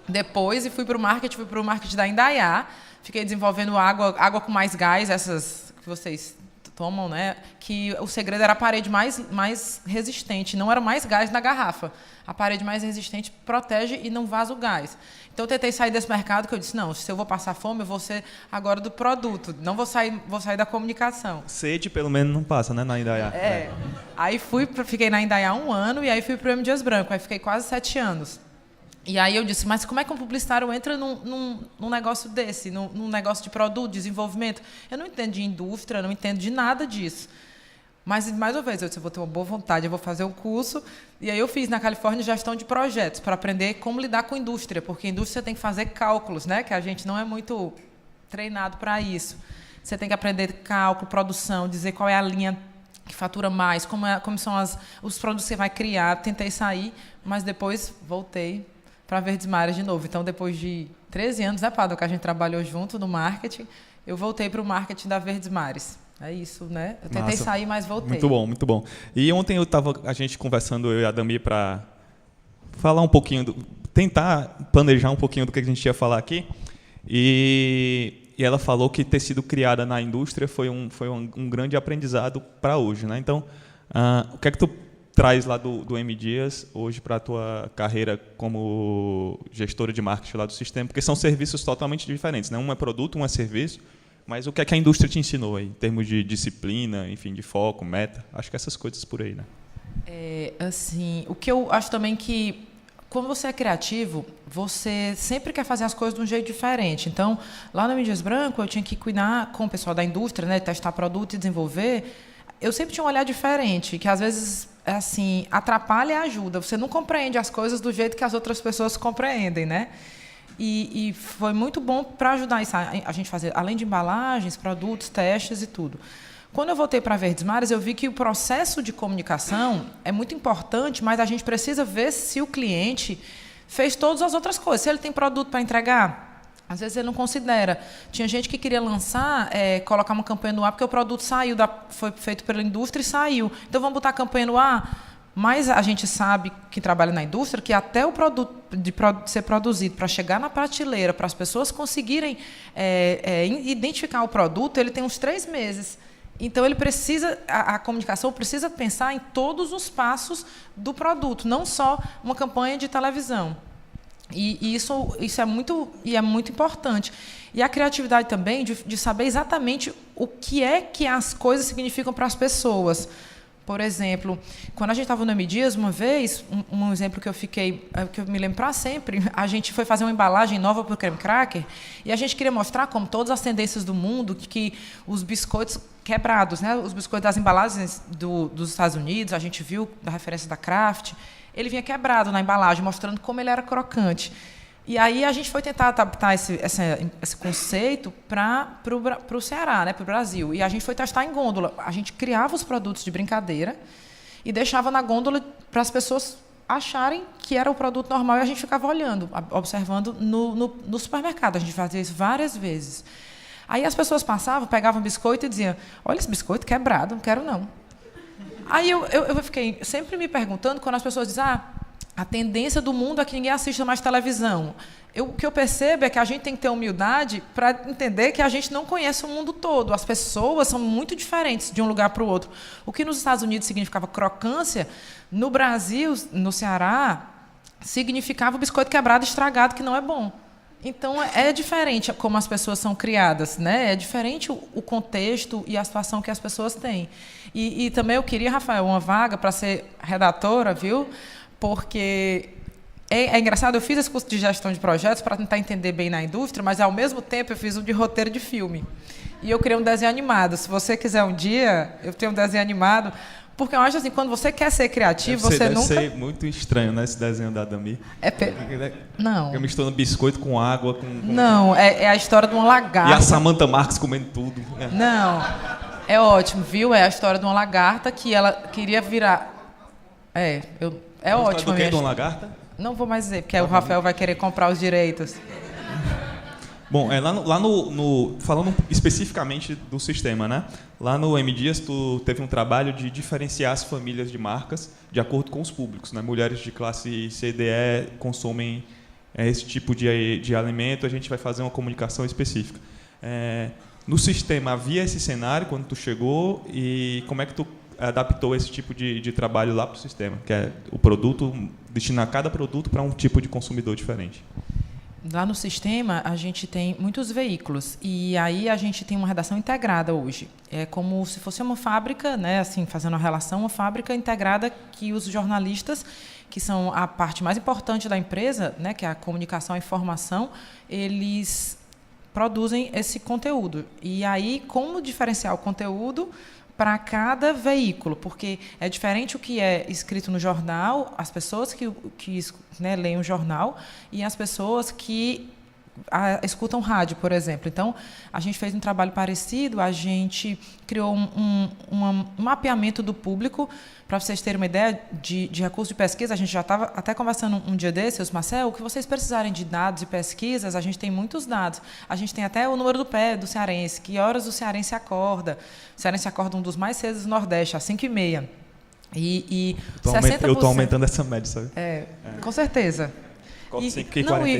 depois, e fui para o marketing da Indaiá. Fiquei desenvolvendo água com mais gás, essas que vocês tomam, né? Que o segredo era a parede mais resistente, não era mais gás na garrafa. A parede mais resistente protege e não vaza o gás. Então, eu tentei sair desse mercado, que eu disse, não, se eu vou passar fome, eu vou ser agora do produto, não vou sair da comunicação. Sede, pelo menos, não passa, né, na Indaiá. Aí fiquei na Indaiá 1 ano, e aí fui para o M. Dias Branco, aí fiquei quase 7 anos. E aí eu disse, mas como é que um publicitário entra num negócio desse, num negócio de produto, desenvolvimento? Eu não entendo de indústria, não entendo de nada disso. Mas, mais uma vez, eu disse, eu vou ter uma boa vontade, eu vou fazer um curso. E aí eu fiz na Califórnia gestão de projetos, para aprender como lidar com a indústria, porque a indústria tem que fazer cálculos, né, que a gente não é muito treinado para isso. Você tem que aprender cálculo, produção, dizer qual é a linha que fatura mais, como são os produtos que você vai criar. Tentei sair, mas depois voltei para Verdes Mares de novo. Então, depois de 13 anos, né, Pádua, que a gente trabalhou junto no marketing, eu voltei para o marketing da Verdes Mares. É isso, né? Eu tentei sair, mas voltei. Muito bom, muito bom. E ontem a gente conversando, eu e a Dami, para falar um pouquinho, tentar planejar um pouquinho do que a gente ia falar aqui. E ela falou que ter sido criada na indústria foi um grande aprendizado para hoje, né? Então, o que é que tu traz lá do M. Dias hoje para a tua carreira como gestora de marketing lá do sistema? Porque são serviços totalmente diferentes, né? Um é produto, um é serviço, mas o que é que a indústria te ensinou aí, em termos de disciplina, enfim, de foco, meta? Acho que essas coisas por aí, né? Assim, o que eu acho também que, quando você é criativo, você sempre quer fazer as coisas de um jeito diferente. Então, lá no M. Dias Branco, eu tinha que cuidar com o pessoal da indústria, né, testar produto e desenvolver. Eu sempre tinha um olhar diferente, que às vezes assim, atrapalha e ajuda. Você não compreende as coisas do jeito que as outras pessoas compreendem, né? E foi muito bom para ajudar isso, a gente fazer, além de embalagens, produtos, testes e tudo. Quando eu voltei para Verdes Mares, eu vi que o processo de comunicação é muito importante, mas a gente precisa ver se o cliente fez todas as outras coisas. Se ele tem produto para entregar, às vezes ele não considera. Tinha gente que queria lançar, colocar uma campanha no ar, porque o produto saiu, foi feito pela indústria e saiu. Então, vamos botar a campanha no ar? Mas a gente sabe, que trabalha na indústria, que até o produto de ser produzido para chegar na prateleira, para as pessoas conseguirem identificar o produto, ele tem uns 3 meses. Então, ele precisa, a comunicação precisa pensar em todos os passos do produto, não só uma campanha de televisão. E isso é muito importante. E a criatividade também de saber exatamente o que é que as coisas significam para as pessoas. Por exemplo, quando a gente estava no M. Dias, uma vez, um exemplo que eu me lembro para sempre, a gente foi fazer uma embalagem nova para o creme cracker e a gente queria mostrar como todas as tendências do mundo, que os biscoitos quebrados, né, os biscoitos das embalagens dos Estados Unidos, a gente viu da referência da Kraft, ele vinha quebrado na embalagem, mostrando como ele era crocante. E aí a gente foi tentar adaptar esse conceito para o Ceará, né, para o Brasil. E a gente foi testar em gôndola. A gente criava os produtos de brincadeira e deixava na gôndola para as pessoas acharem que era o produto normal e a gente ficava olhando, observando no supermercado. A gente fazia isso várias vezes. Aí as pessoas passavam, pegavam biscoito e diziam, olha esse biscoito quebrado, não quero não. Aí eu fiquei sempre me perguntando, quando as pessoas dizem, a tendência do mundo é que ninguém assista mais televisão. O que eu percebo é que a gente tem que ter humildade para entender que a gente não conhece o mundo todo. As pessoas são muito diferentes de um lugar para o outro. O que nos Estados Unidos significava crocância, no Brasil, no Ceará, significava o biscoito quebrado, estragado, que não é bom. Então, é diferente como as pessoas são criadas, né? É diferente o contexto e a situação que as pessoas têm. E também eu queria, Rafael, uma vaga para ser redatora, viu? Porque é engraçado, eu fiz esse curso de gestão de projetos para tentar entender bem na indústria, mas, ao mesmo tempo, eu fiz um de roteiro de filme. E eu criei um desenho animado. Se você quiser um dia, eu tenho um desenho animado, Porque eu acho assim, quando você quer ser criativo, deve nunca... ser muito estranho, né, esse desenho da Dami. Não. Eu misturando biscoito com água. Não, é a história de uma lagarta. E a Samantha Marques comendo tudo. Não, é ótimo, viu? É a história de uma lagarta que ela queria virar... É ótimo. Do que, de uma lagarta? Não vou mais dizer, porque o Rafael vai querer comprar os direitos. Bom, falando especificamente do sistema, né? Lá no M Dias, tu teve um trabalho de diferenciar as famílias de marcas de acordo com os públicos, né? Mulheres de classe C e D consomem esse tipo de alimento, a gente vai fazer uma comunicação específica. No sistema, havia esse cenário quando tu chegou e como é que tu adaptou esse tipo de trabalho lá para o sistema, que é o produto, destinar cada produto para um tipo de consumidor diferente? Lá no sistema, a gente tem muitos veículos e aí a gente tem uma redação integrada hoje. É como se fosse uma fábrica, né, assim, fazendo a relação, uma fábrica integrada que os jornalistas, que são a parte mais importante da empresa, né, que é a comunicação, a informação, eles produzem esse conteúdo. E aí, como diferenciar o conteúdo para cada veículo, porque é diferente o que é escrito no jornal, as pessoas que né, leem o jornal e as pessoas que escutam rádio, por exemplo. Então, a gente fez um trabalho parecido, a gente criou um mapeamento do público, para vocês terem uma ideia de recurso de pesquisa. A gente já estava até conversando um dia desses, Marcel, o que vocês precisarem de dados e pesquisas, a gente tem muitos dados. A gente tem até o número do pé do cearense, que horas o cearense acorda. O cearense acorda um dos mais cedos do Nordeste, às 5h30. E 60%... Eu estou aumentando essa média, sabe? Com certeza.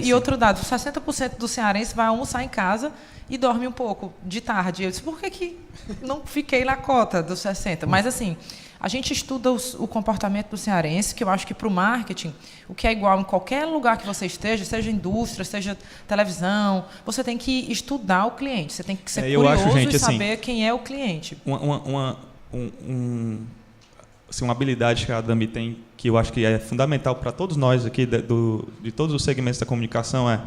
E outro dado, 60% do cearense vai almoçar em casa e dorme um pouco de tarde. Eu disse, por que não fiquei na cota dos 60%? Mas, assim, a gente estuda o comportamento do cearense, que eu acho que, para o marketing, o que é igual em qualquer lugar que você esteja, seja indústria, seja televisão, você tem que estudar o cliente. Você tem que ser curioso e saber quem é o cliente. Uma habilidade que a Dami tem, que eu acho que é fundamental para todos nós aqui, de todos os segmentos da comunicação, é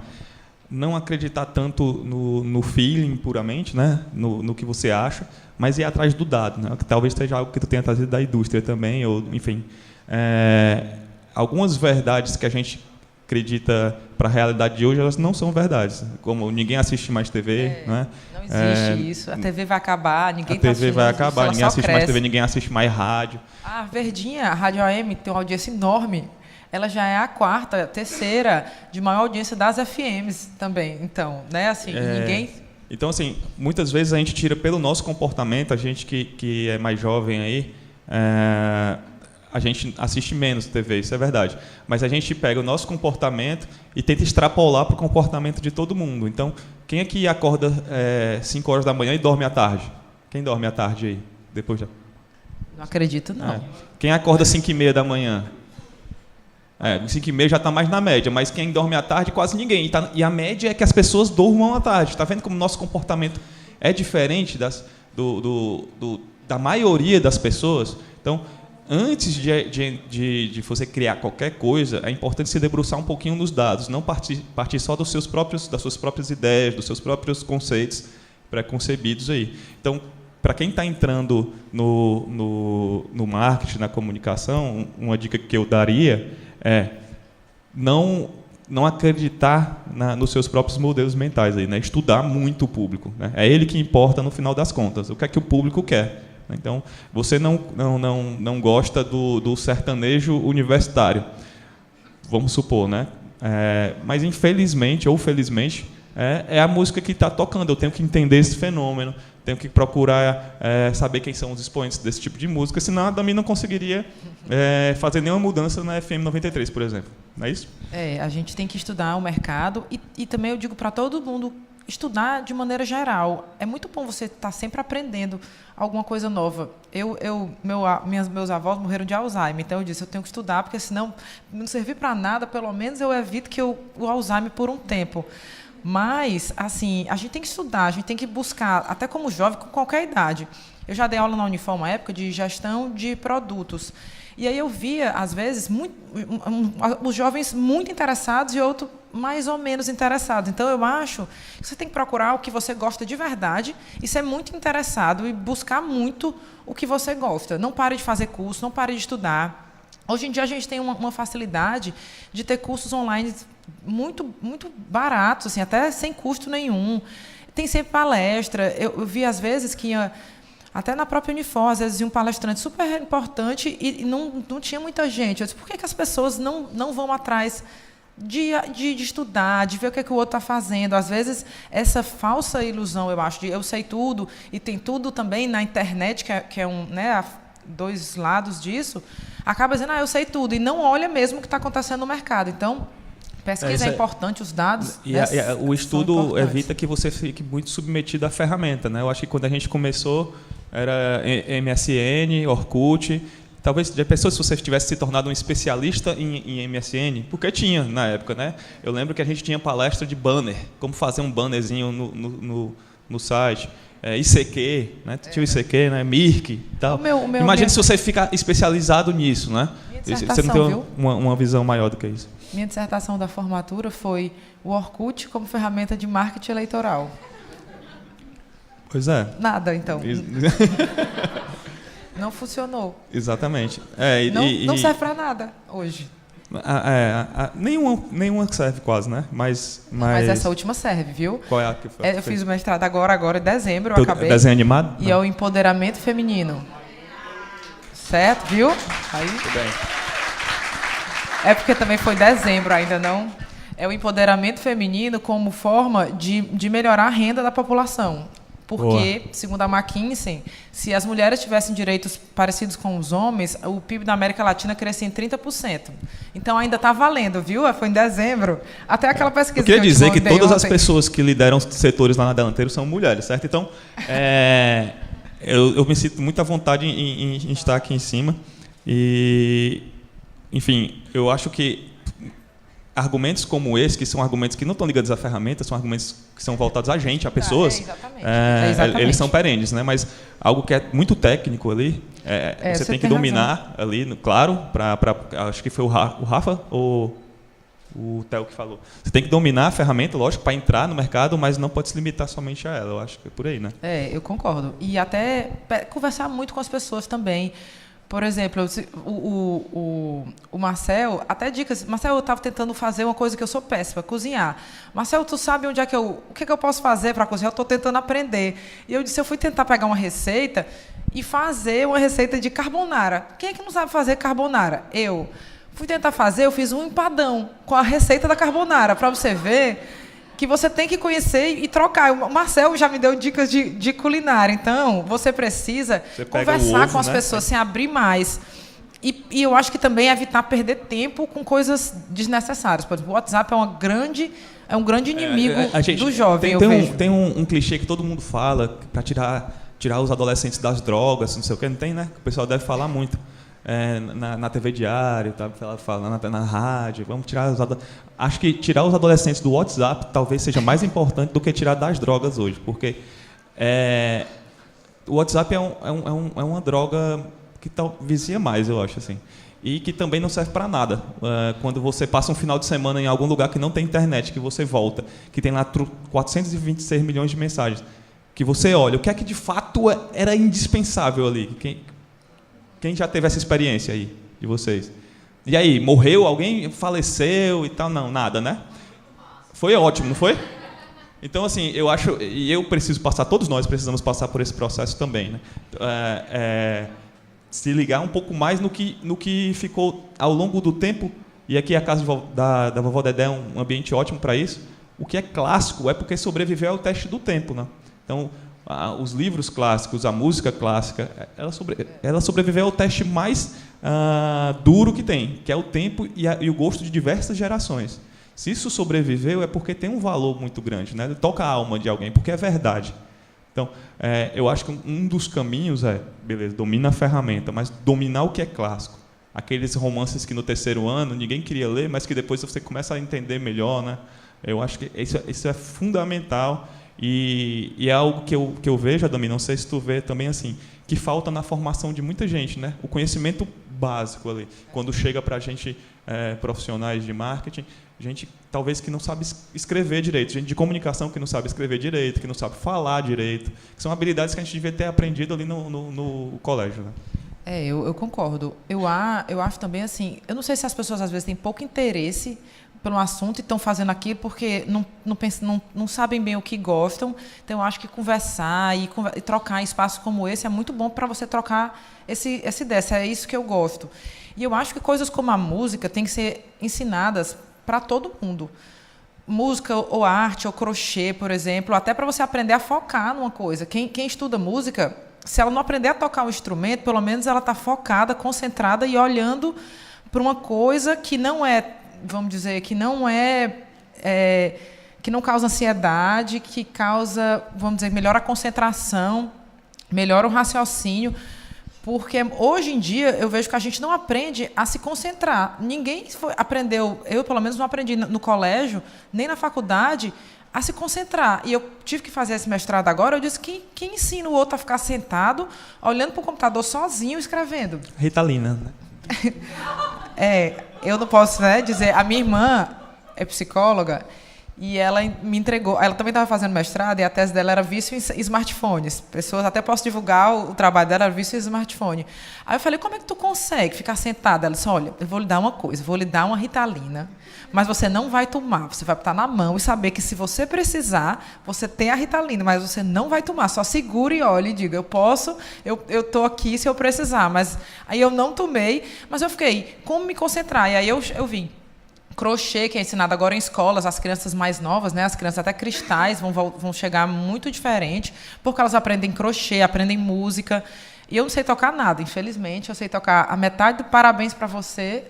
não acreditar tanto no feeling puramente, né? no que você acha, mas ir atrás do dado, né? Que talvez seja algo que tu tenha trazido da indústria também, ou enfim. Algumas verdades que a gente acredita para a realidade de hoje, elas não são verdades. Como ninguém assiste mais TV, né? Não existe isso. A TV vai acabar, ninguém está assistindo. A TV vai acabar, ninguém assiste mais TV, ninguém assiste mais rádio. A Verdinha, a Rádio AM, tem uma audiência enorme. Ela já é a quarta, terceira de maior audiência das FMs também. Então, né, assim, ninguém... Então, assim, muitas vezes a gente tira pelo nosso comportamento, a gente que é mais jovem aí, a gente assiste menos TV, isso é verdade. Mas a gente pega o nosso comportamento e tenta extrapolar para o comportamento de todo mundo. Então, quem aqui acorda 5 horas da manhã e dorme à tarde? Quem dorme à tarde aí? Depois já... Não acredito, não. Quem acorda 5h30 da manhã? 5h30 já está mais na média, mas quem dorme à tarde, quase ninguém. E a média é que as pessoas durmam à tarde. Está vendo como o nosso comportamento é diferente da maioria das pessoas? Então, antes de você criar qualquer coisa, é importante se debruçar um pouquinho nos dados, não partir só das suas próprias ideias, dos seus próprios conceitos preconcebidos aí. Então, para quem está entrando no marketing, na comunicação, uma dica que eu daria é não acreditar nos seus próprios modelos mentais, aí, né? Estudar muito o público. Né? É ele que importa no final das contas. O que é que o público quer? Então, você não gosta do sertanejo universitário, vamos supor, né? Mas, infelizmente ou felizmente, é a música que está tocando. Eu tenho que entender esse fenômeno, tenho que procurar saber quem são os expoentes desse tipo de música, senão a Dami não conseguiria fazer nenhuma mudança na FM 93, por exemplo. Não é isso? A gente tem que estudar o mercado e também eu digo para todo mundo estudar de maneira geral. É muito bom você estar sempre aprendendo alguma coisa nova. Meus avós morreram de Alzheimer, então eu disse, eu tenho que estudar, porque senão não servir para nada, pelo menos eu evito o Alzheimer por um tempo. Mas, assim, a gente tem que estudar, a gente tem que buscar, até como jovem, com qualquer idade. Eu já dei aula na Unifor uma época de gestão de produtos. E aí eu via, às vezes, os jovens muito interessados e mais ou menos interessados. Então, eu acho que você tem que procurar o que você gosta de verdade e ser muito interessado e buscar muito o que você gosta. Não pare de fazer curso, não pare de estudar. Hoje em dia, a gente tem uma facilidade de ter cursos online muito, muito baratos, assim, até sem custo nenhum. Tem sempre palestra. Eu vi, às vezes, que até na própria Unifor, às vezes, um palestrante super importante e não tinha muita gente. Eu disse, por que as pessoas não vão atrás de estudar, de ver o que o outro está fazendo? Às vezes, essa falsa ilusão, eu acho, de eu sei tudo, e tem tudo também na internet, que é né, dois lados disso, acaba dizendo, eu sei tudo, e não olha mesmo o que está acontecendo no mercado. Então, pesquisa é importante, os dados. O estudo evita que você fique muito submetido à ferramenta, né? Eu acho que quando a gente começou, era MSN, Orkut. Talvez, já pensou se você tivesse se tornado um especialista em MSN? Porque tinha, na época, né? Eu lembro que a gente tinha palestra de banner, como fazer um bannerzinho no site. ICQ, né? Tinha o ICQ, né? Mirk e tal. Imagina se você ficar especializado nisso, né? Você não tem uma visão maior do que isso. Minha dissertação da formatura foi o Orkut como ferramenta de marketing eleitoral. Pois é. Nada, então. Não funcionou. Exatamente. Não serve para nada hoje. Nenhuma serve quase, né? Mas essa última serve, viu? Qual é a que foi? Eu fiz o mestrado agora em dezembro, eu acabei. Desenho animado? E é o empoderamento feminino. Certo, viu? Aí. Tudo bem. É porque também foi dezembro, ainda não. É o empoderamento feminino como forma de melhorar a renda da população. Porque, segundo a McKinsey, se as mulheres tivessem direitos parecidos com os homens, o PIB da América Latina crescia em 30%. Então, ainda está valendo, viu? Foi em dezembro. Até aquela pesquisa eu queria dizer que todas ontem. As pessoas que lideram setores lá na Delanteiro são mulheres, certo? Então, eu me sinto muito à vontade em estar aqui em cima. E, enfim, eu acho que argumentos como esse, que são argumentos que não estão ligados à ferramenta, são argumentos que são voltados a gente, a pessoas, exatamente. Eles são perenes, né? Mas algo que é muito técnico ali, você tem que dominar razão. Ali, claro, acho que foi o Rafa ou o Theo que falou. Você tem que dominar a ferramenta, lógico, para entrar no mercado, mas não pode se limitar somente a ela. Eu acho que é por aí, né? Eu concordo. E até conversar muito com as pessoas também. Por exemplo, o Marcel, até dicas. Marcel, eu estava tentando fazer uma coisa que eu sou péssima, cozinhar. Marcel, tu sabe onde é que o que eu posso fazer para cozinhar? Eu estou tentando aprender. E eu disse, eu fui tentar pegar uma receita e fazer uma receita de carbonara. Quem é que não sabe fazer carbonara? Eu. Fui tentar fazer, eu fiz um empadão com a receita da carbonara, para você ver que você tem que conhecer e trocar. O Marcel já me deu dicas de culinária. Então, você precisa conversar com as pessoas, sem abrir mais. E eu acho que também evitar perder tempo com coisas desnecessárias. Por exemplo, o WhatsApp é um grande inimigo do jovem. Tem um clichê que todo mundo fala para tirar os adolescentes das drogas, não sei o que, não tem, né? O pessoal deve falar muito. Na TV Diário, tá falando na rádio, vamos tirar acho que tirar os adolescentes do WhatsApp talvez seja mais importante do que tirar das drogas hoje, porque o WhatsApp é uma droga que vicia mais, eu acho, assim, e que também não serve para nada. Quando você passa um final de semana em algum lugar que não tem internet, que você volta, que tem lá 426 milhões de mensagens, que você olha, o que é que de fato era indispensável ali? Quem já teve essa experiência aí de vocês? E aí, morreu? Alguém faleceu e tal? Não, nada, né? Foi ótimo, não foi? Então, assim, eu acho... E eu preciso passar, todos nós precisamos passar por esse processo também, né? Se ligar um pouco mais no que ficou ao longo do tempo, e aqui a casa da vovó Dedé é um ambiente ótimo para isso. O que é clássico é porque sobreviveu ao teste do tempo, né? Então, os livros clássicos, a música clássica, ela sobreviveu ao teste mais duro que tem, que é o tempo e o gosto de diversas gerações. Se isso sobreviveu, é porque tem um valor muito grande, né? Toca a alma de alguém, porque é verdade. Então, eu acho que um dos caminhos beleza, domina a ferramenta, mas dominar o que é clássico. Aqueles romances que no terceiro ano ninguém queria ler, mas que depois você começa a entender melhor, né? Eu acho que isso é fundamental. E é algo que eu vejo, Adami, não sei se tu vê também assim, que falta na formação de muita gente, né? O conhecimento básico ali. Quando chega para a gente, profissionais de marketing, gente talvez que não sabe escrever direito, gente de comunicação que não sabe escrever direito, que não sabe falar direito, que são habilidades que a gente devia ter aprendido ali no colégio, né? Eu concordo. Eu acho também assim, eu não sei se as pessoas às vezes têm pouco interesse pelo assunto e estão fazendo aquilo porque não sabem bem o que gostam. Então, eu acho que conversar e trocar em espaços como esse é muito bom para você trocar essa ideia. É isso que eu gosto. E eu acho que coisas como a música têm que ser ensinadas para todo mundo. Música ou arte ou crochê, por exemplo, até para você aprender a focar numa coisa. Quem estuda música, se ela não aprender a tocar um instrumento, pelo menos ela está focada, concentrada e olhando para uma coisa que não é, vamos dizer, que não causa ansiedade, que causa, vamos dizer, melhora a concentração, melhora o raciocínio, porque hoje em dia eu vejo que a gente não aprende a se concentrar. Ninguém aprendeu, eu pelo menos não aprendi no colégio, nem na faculdade, a se concentrar. E eu tive que fazer esse mestrado agora, eu disse que quem ensina o outro a ficar sentado, olhando para o computador sozinho, escrevendo? Ritalina. Eu não posso, né, dizer... A minha irmã é psicóloga e ela me entregou... Ela também estava fazendo mestrado e a tese dela era vício em smartphones. Pessoas, até posso divulgar o trabalho dela, era vício em smartphone. Aí eu falei, como é que tu consegue ficar sentada? Ela disse, olha, eu vou lhe dar uma coisa, vou lhe dar uma Ritalina, mas você não vai tomar, você vai botar na mão e saber que se você precisar, você tem a Ritalina, mas você não vai tomar, só segure e olhe e diga, eu estou aqui se eu precisar. Mas aí eu não tomei, mas eu fiquei, como me concentrar? E aí eu vim. Crochê, que é ensinado agora em escolas, as crianças mais novas, né, as crianças até cristais vão chegar muito diferente, porque elas aprendem crochê, aprendem música. E eu não sei tocar nada, infelizmente, eu sei tocar a metade do parabéns para você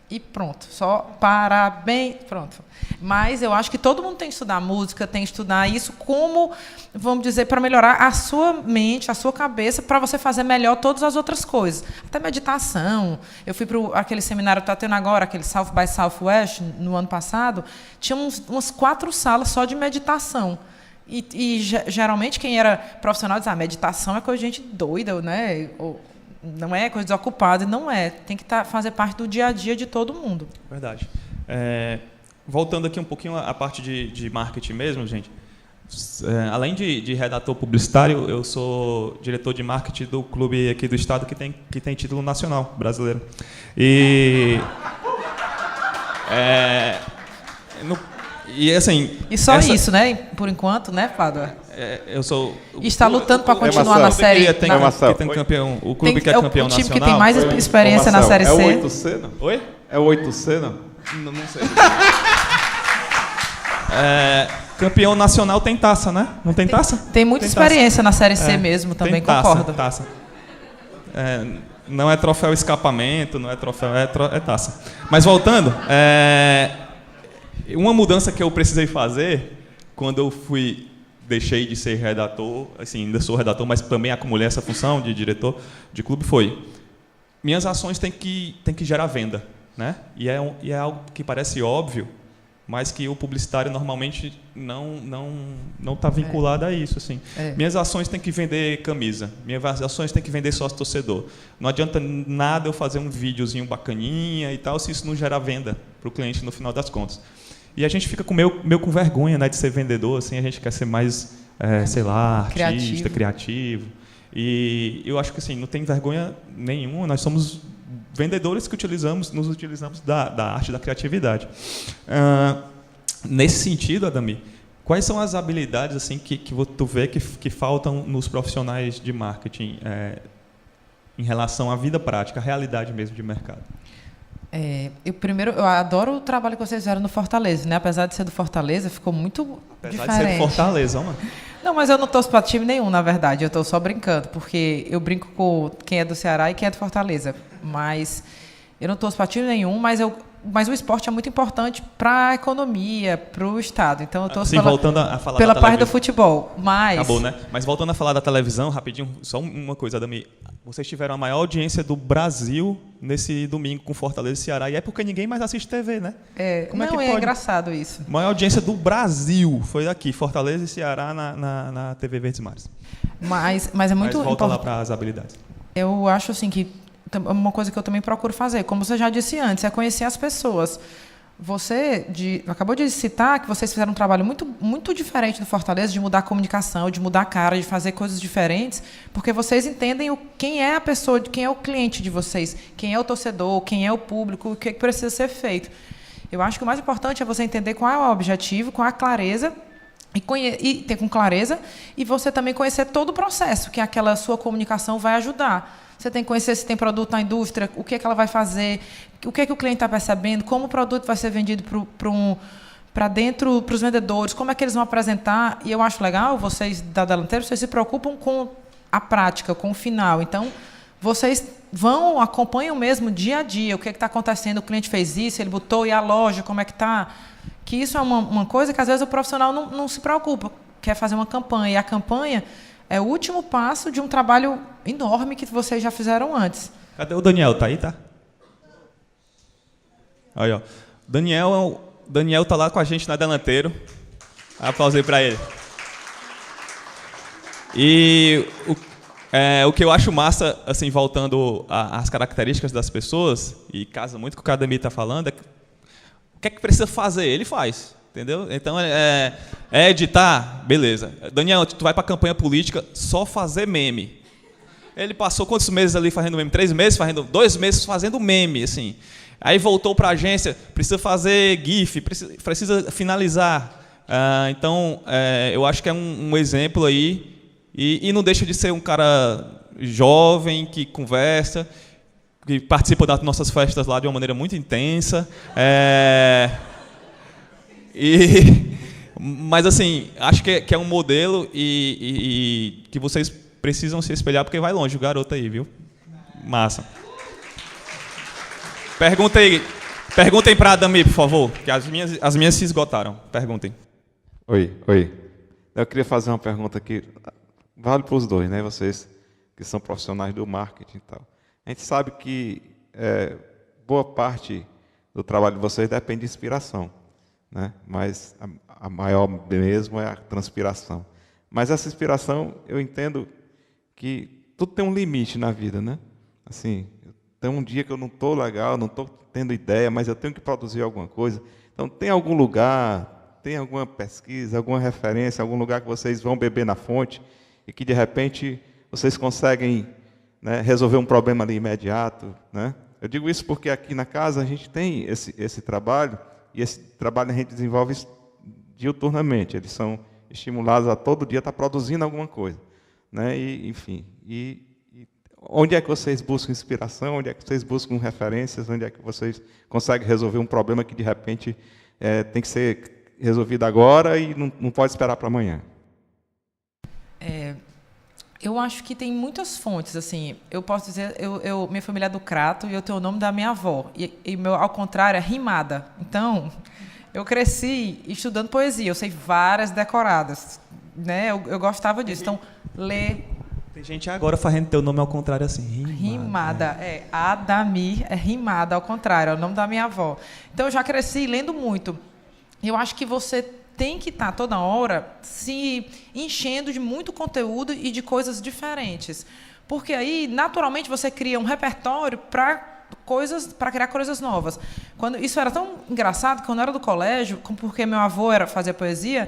e pronto, só parabéns, pronto. Mas eu acho que todo mundo tem que estudar música, tem que estudar isso como, vamos dizer, para melhorar a sua mente, a sua cabeça, para você fazer melhor todas as outras coisas. Até meditação. Eu fui para aquele seminário que está tendo agora, aquele South by Southwest, no ano passado, tinha umas 4 salas só de meditação. E geralmente quem era profissional dizia, meditação é coisa de gente doida, né? Não é coisa desocupada, não é. Tem que fazer parte do dia a dia de todo mundo. Verdade. Voltando aqui um pouquinho à parte de marketing mesmo, gente. Além de redator publicitário, eu sou diretor de marketing do clube aqui do estado que tem título nacional brasileiro. E assim... E só isso, né? Por enquanto, né, Pádua? Eu sou... E está lutando para continuar na série... O clube que é campeão nacional... O time que tem mais experiência na Série C. É o 8C, não? Oi? É o 8C, não? Não sei. Campeão nacional tem taça, né? Não tem taça? Tem muita experiência na Série C mesmo, também concordo. Taça. Não é troféu escapamento, não é troféu, é taça. Mas voltando, uma mudança que eu precisei fazer quando eu deixei de ser redator, assim, ainda sou redator, mas também acumulei essa função de diretor de clube, foi minhas ações têm que gerar venda, né? E é algo que parece óbvio, mas que o publicitário normalmente não está vinculado a isso, assim. Minhas ações têm que vender camisa, minhas ações têm que vender sócio-torcedor. Não adianta nada eu fazer um videozinho bacaninha e tal, se isso não gerar venda para o cliente no final das contas. E a gente fica meio com vergonha, né, de ser vendedor, assim, a gente quer ser mais, sei lá, artista, criativo. E eu acho que assim, não tem vergonha nenhuma, nós somos vendedores que nos utilizamos da arte, da criatividade. Nesse sentido, Adami, quais são as habilidades assim, que tu vê que faltam nos profissionais de marketing em relação à vida prática, à realidade mesmo de mercado? Eu adoro o trabalho que vocês fizeram no Fortaleza, né? Apesar de ser do Fortaleza, ficou muito diferente. Apesar de ser do Fortaleza, mano. Não, mas eu não torço para time nenhum, na verdade. Eu estou só brincando, porque eu brinco com quem é do Ceará e quem é do Fortaleza. Mas eu não torço para time nenhum, mas o esporte é muito importante para a economia, para o Estado. Então, eu torço pela parte do futebol. Mas... Acabou, né? Mas voltando a falar da televisão, rapidinho, só uma coisa, Adami. Vocês tiveram a maior audiência do Brasil nesse domingo com Fortaleza e Ceará. E é porque ninguém mais assiste TV, né? Como é que pode? Engraçado isso. Maior audiência do Brasil foi aqui, Fortaleza e Ceará na TV Verdes Mares. Mas é muito importante. Volta lá para as habilidades. Eu acho assim que uma coisa que eu também procuro fazer, como você já disse antes, é conhecer as pessoas. Você acabou de citar que vocês fizeram um trabalho muito, muito diferente do Fortaleza, de mudar a comunicação, de mudar a cara, de fazer coisas diferentes, porque vocês entendem quem é a pessoa, quem é o cliente de vocês, quem é o torcedor, quem é o público, o que precisa ser feito. Eu acho que o mais importante é você entender qual é o objetivo, qual é a clareza, e ter com clareza, e você também conhecer todo o processo que aquela sua comunicação vai ajudar. Você tem que conhecer se tem produto na indústria, o que ela vai fazer, o que o cliente está percebendo, como o produto vai ser vendido para dentro, para os vendedores, como é que eles vão apresentar. E eu acho legal, vocês da Delanteiro, vocês se preocupam com a prática, com o final. Então, vocês acompanham mesmo dia a dia, o que está acontecendo, o cliente fez isso, ele botou, e a loja, como é que está. Que isso é uma coisa que, às vezes, o profissional não se preocupa, quer fazer uma campanha, e a campanha é o último passo de um trabalho enorme que vocês já fizeram antes. Cadê o Daniel? Tá aí, tá? Aí, ó. Daniel tá lá com a gente na Delanteiro. Aplauso aí para ele. E o que eu acho massa, assim, voltando às características das pessoas, e casa muito com o que o Ademir está falando, o que é que precisa fazer? Ele faz. Entendeu? Então, é editar? Beleza. Daniel, tu vai para a campanha política só fazer meme. Ele passou quantos meses ali fazendo meme? 3 meses, 2 meses fazendo meme, assim. Aí voltou para a agência, precisa fazer GIF, precisa finalizar. Então, eu acho que é um exemplo aí, e não deixa de ser um cara jovem, que conversa, que participa das nossas festas lá de uma maneira muito intensa. Mas, assim, acho que é um modelo e que vocês precisam se espelhar, porque vai longe o garoto aí, viu? Massa. Perguntem para a Adami, por favor, que as minhas se esgotaram. Perguntem. Oi. Eu queria fazer uma pergunta que vale para os dois, né? Vocês que são profissionais do marketing e tal. A gente sabe que boa parte do trabalho de vocês depende de inspiração, né? Mas a maior mesmo é a transpiração. Mas essa inspiração, eu entendo que tudo tem um limite na vida, né? Assim, tem um dia que eu não estou legal, não estou tendo ideia, mas eu tenho que produzir alguma coisa. Então, tem algum lugar, tem alguma pesquisa, alguma referência, algum lugar que vocês vão beber na fonte e que, de repente, vocês conseguem, né, resolver um problema ali imediato, né? Eu digo isso porque aqui na casa a gente tem esse trabalho, e esse trabalho a gente desenvolve diuturnamente. Eles são estimulados a todo dia estar produzindo alguma coisa, né? Enfim, onde é que vocês buscam inspiração? Onde é que vocês buscam referências? Onde é que vocês conseguem resolver um problema que, de repente, tem que ser resolvido agora e não pode esperar para amanhã? Eu acho que tem muitas fontes, assim. Eu posso dizer, minha família é do Crato e eu tenho o nome da minha avó. E meu, ao contrário, é rimada. Então, eu cresci estudando poesia. Eu sei várias decoradas, né? Eu gostava disso. Então, ler. Tem gente agora fazendo teu nome ao contrário assim. Rimada. Adami é rimada ao contrário, é o nome da minha avó. Então, eu já cresci lendo muito. Eu acho que você tem que estar toda hora se enchendo de muito conteúdo e de coisas diferentes. Porque aí, naturalmente, você cria um repertório para criar coisas novas. Isso era tão engraçado que quando eu era do colégio, porque meu avô fazia poesia,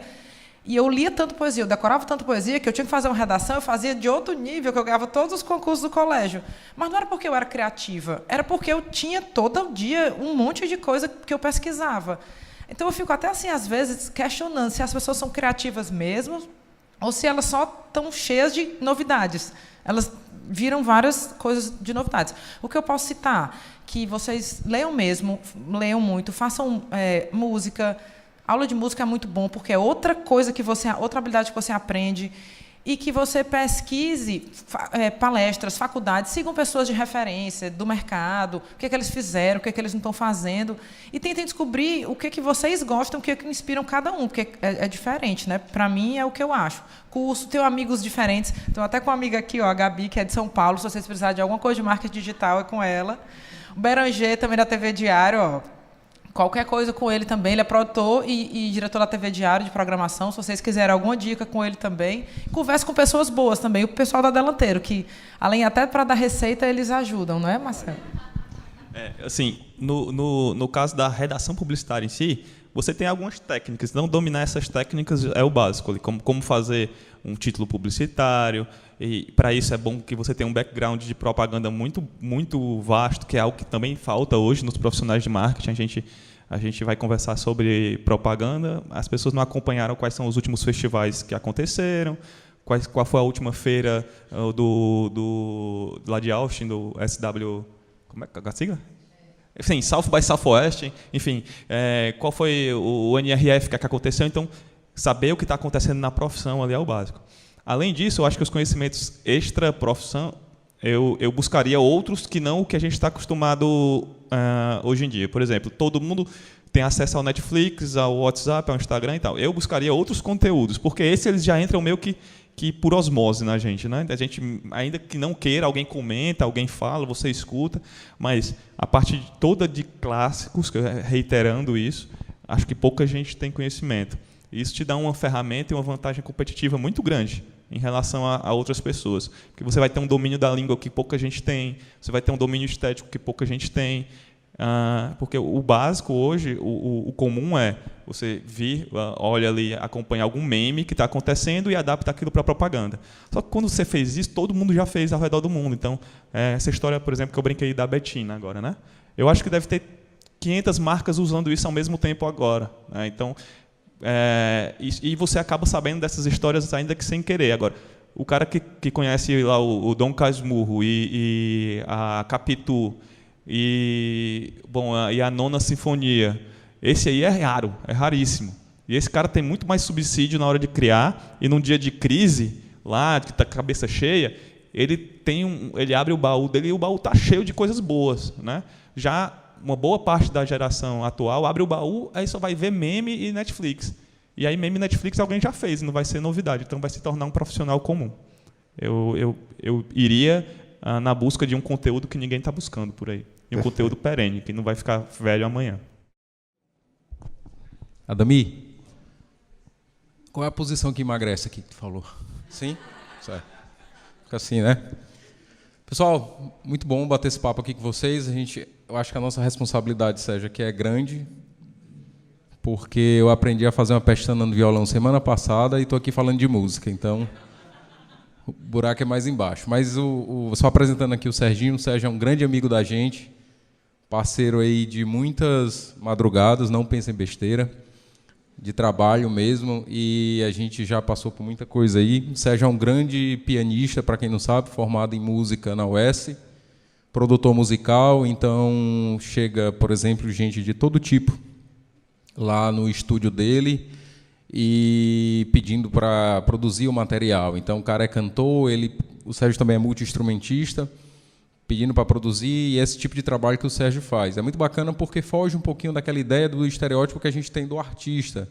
e eu lia tanto poesia, eu decorava tanto poesia, que eu tinha que fazer uma redação, eu fazia de outro nível, que eu ganhava todos os concursos do colégio. Mas não era porque eu era criativa, era porque eu tinha todo dia um monte de coisa que eu pesquisava. Então, eu fico até assim, às vezes, questionando se as pessoas são criativas mesmo ou se elas só estão cheias de novidades. Elas viram várias coisas de novidades. O que eu posso citar? Que vocês leiam mesmo, leiam muito, façam música. Aula de música é muito bom, porque é outra habilidade que você aprende. E que você pesquise palestras, faculdades, sigam pessoas de referência do mercado, o que eles fizeram, o que eles não estão fazendo, e tentem descobrir o que vocês gostam, o que inspiram cada um, porque é diferente, né? Para mim, é o que eu acho. Curso, tenho amigos diferentes, estou até com uma amiga aqui, a Gabi, que é de São Paulo, se vocês precisarem de alguma coisa de marketing digital, é com ela. O Beranger, também da TV Diário, qualquer coisa com ele também. Ele é produtor e diretor da TV Diário de programação. Se vocês quiserem alguma dica com ele também, converse com pessoas boas também. O pessoal da Delanteiro, que além até para dar receita, eles ajudam, não é, Marcelo? Assim, no caso da redação publicitária em si, você tem algumas técnicas. Não dominar essas técnicas é o básico, ali, como fazer um título publicitário. E para isso é bom que você tenha um background de propaganda muito, muito vasto, que é algo que também falta hoje nos profissionais de marketing. A gente vai conversar sobre propaganda. As pessoas não acompanharam quais são os últimos festivais que aconteceram, qual foi a última feira lá de Austin, do SW... Como é que é a sigla? Enfim, South by Southwest, enfim, qual foi o NRF que aconteceu. Então, saber o que está acontecendo na profissão ali é o básico. Além disso, eu acho que os conhecimentos extra-profissão, eu buscaria outros que não o que a gente está acostumado hoje em dia. Por exemplo, todo mundo tem acesso ao Netflix, ao WhatsApp, ao Instagram e tal. Eu buscaria outros conteúdos, porque esses eles já entram meio que por osmose na gente, né? A gente, ainda que não queira, alguém comenta, alguém fala, você escuta, mas a parte toda de clássicos, reiterando isso, acho que pouca gente tem conhecimento. Isso te dá uma ferramenta e uma vantagem competitiva muito grande em relação a outras pessoas. Porque você vai ter um domínio da língua que pouca gente tem, você vai ter um domínio estético que pouca gente tem. Porque o básico hoje, o comum é você vir, olha ali, acompanhar algum meme que está acontecendo e adapta aquilo para propaganda. Só que quando você fez isso, todo mundo já fez ao redor do mundo. Então, essa história, por exemplo, que eu brinquei da Betina agora, né? Eu acho que deve ter 500 marcas usando isso ao mesmo tempo agora, né? Então, e você acaba sabendo dessas histórias ainda que sem querer. Agora, o cara que conhece lá o Dom Casmurro e a Capitu e a Nona Sinfonia, esse aí é raro, é raríssimo. E esse cara tem muito mais subsídio na hora de criar, e num dia de crise, lá, que está com a cabeça cheia, ele abre o baú dele e o baú está cheio de coisas boas, né? Já uma boa parte da geração atual abre o baú, aí só vai ver meme e Netflix. E aí meme e Netflix alguém já fez, não vai ser novidade, então vai se tornar um profissional comum. Eu iria na busca de um conteúdo que ninguém está buscando por aí. E um conteúdo perene, que não vai ficar velho amanhã. Adami, qual é a posição que emagrece aqui que tu falou? Sim? Certo. Fica assim, né? Pessoal, muito bom bater esse papo aqui com vocês. Eu acho que a nossa responsabilidade, Sérgio, aqui é grande, porque eu aprendi a fazer uma pestana no violão semana passada e estou aqui falando de música, então o buraco é mais embaixo. Mas só apresentando aqui o Serginho é um grande amigo da gente, parceiro aí de muitas madrugadas, não pensem besteira, de trabalho mesmo, e a gente já passou por muita coisa aí. O Sérgio é um grande pianista, para quem não sabe, formado em música na UES, produtor musical, então chega, por exemplo, gente de todo tipo lá no estúdio dele e pedindo para produzir o material. Então o cara é cantor, o Sérgio também é multi-instrumentista, pedindo para produzir, e esse tipo de trabalho que o Sérgio faz. É muito bacana porque foge um pouquinho daquela ideia do estereótipo que a gente tem do artista,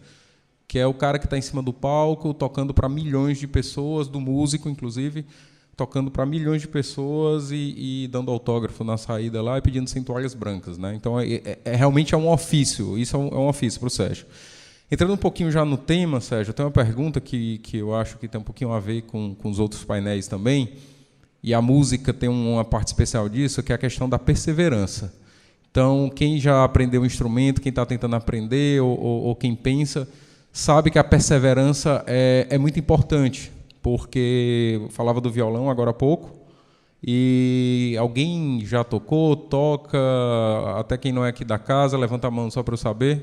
que é o cara que está em cima do palco, tocando para milhões de pessoas, do músico, inclusive, tocando para milhões de pessoas e dando autógrafo na saída lá e pedindo 100 toalhas brancas, né? Então, realmente é um ofício, isso é um ofício para o Sérgio. Entrando um pouquinho já no tema, Sérgio, eu tenho uma pergunta que eu acho que tem um pouquinho a ver com os outros painéis também, e a música tem uma parte especial disso, que é a questão da perseverança. Então, quem já aprendeu um instrumento, quem está tentando aprender, ou quem pensa, sabe que a perseverança é muito importante, porque eu falava do violão agora há pouco, e alguém já tocou, toca, até quem não é aqui da casa, levanta a mão só para eu saber.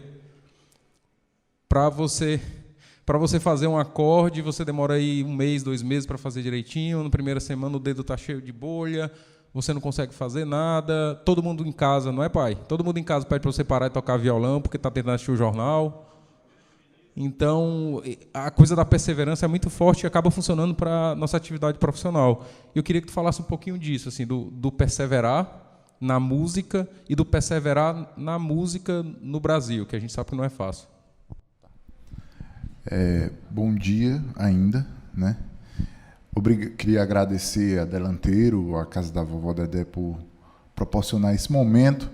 Para você fazer um acorde, você demora aí 1 mês, 2 meses para fazer direitinho. Na primeira semana o dedo está cheio de bolha, você não consegue fazer nada. Todo mundo em casa, não é, pai? Todo mundo em casa pede para você parar de tocar violão porque está tentando assistir o jornal. Então, a coisa da perseverança é muito forte e acaba funcionando para a nossa atividade profissional. Eu queria que tu falasse um pouquinho disso, assim, do perseverar na música e do perseverar na música no Brasil, que a gente sabe que não é fácil. Bom dia ainda, né? Queria agradecer a Delanteiro, a Casa da Vovó Dedé, por proporcionar esse momento.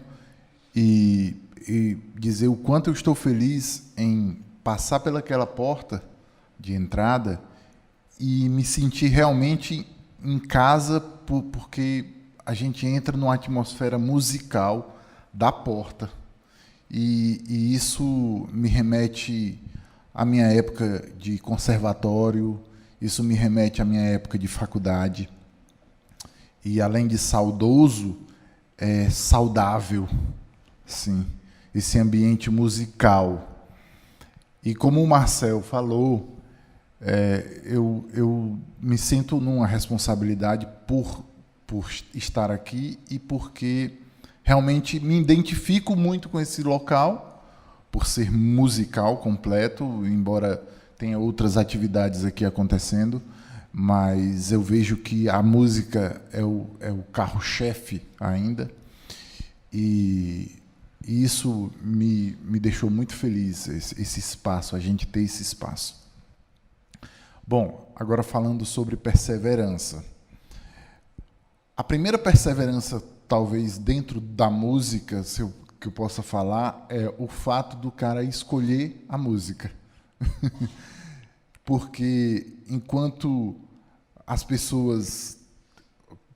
E e dizer o quanto eu estou feliz em passar pelaquela porta de entrada e me sentir realmente em casa, porque a gente entra numa atmosfera musical da porta. E isso me remete à minha época de conservatório, isso me remete à minha época de faculdade. E, além de saudoso, é saudável, sim, esse ambiente musical. E como o Marcel falou, eu me sinto numa responsabilidade por estar aqui e porque realmente me identifico muito com esse local, por ser musical completo, embora tenha outras atividades aqui acontecendo, mas eu vejo que a música é o carro-chefe ainda, e isso me deixou muito feliz, esse espaço, a gente ter esse espaço. Bom, agora falando sobre perseverança. A primeira perseverança, talvez, dentro da música, que eu possa falar, é o fato do cara escolher a música. Porque enquanto as pessoas,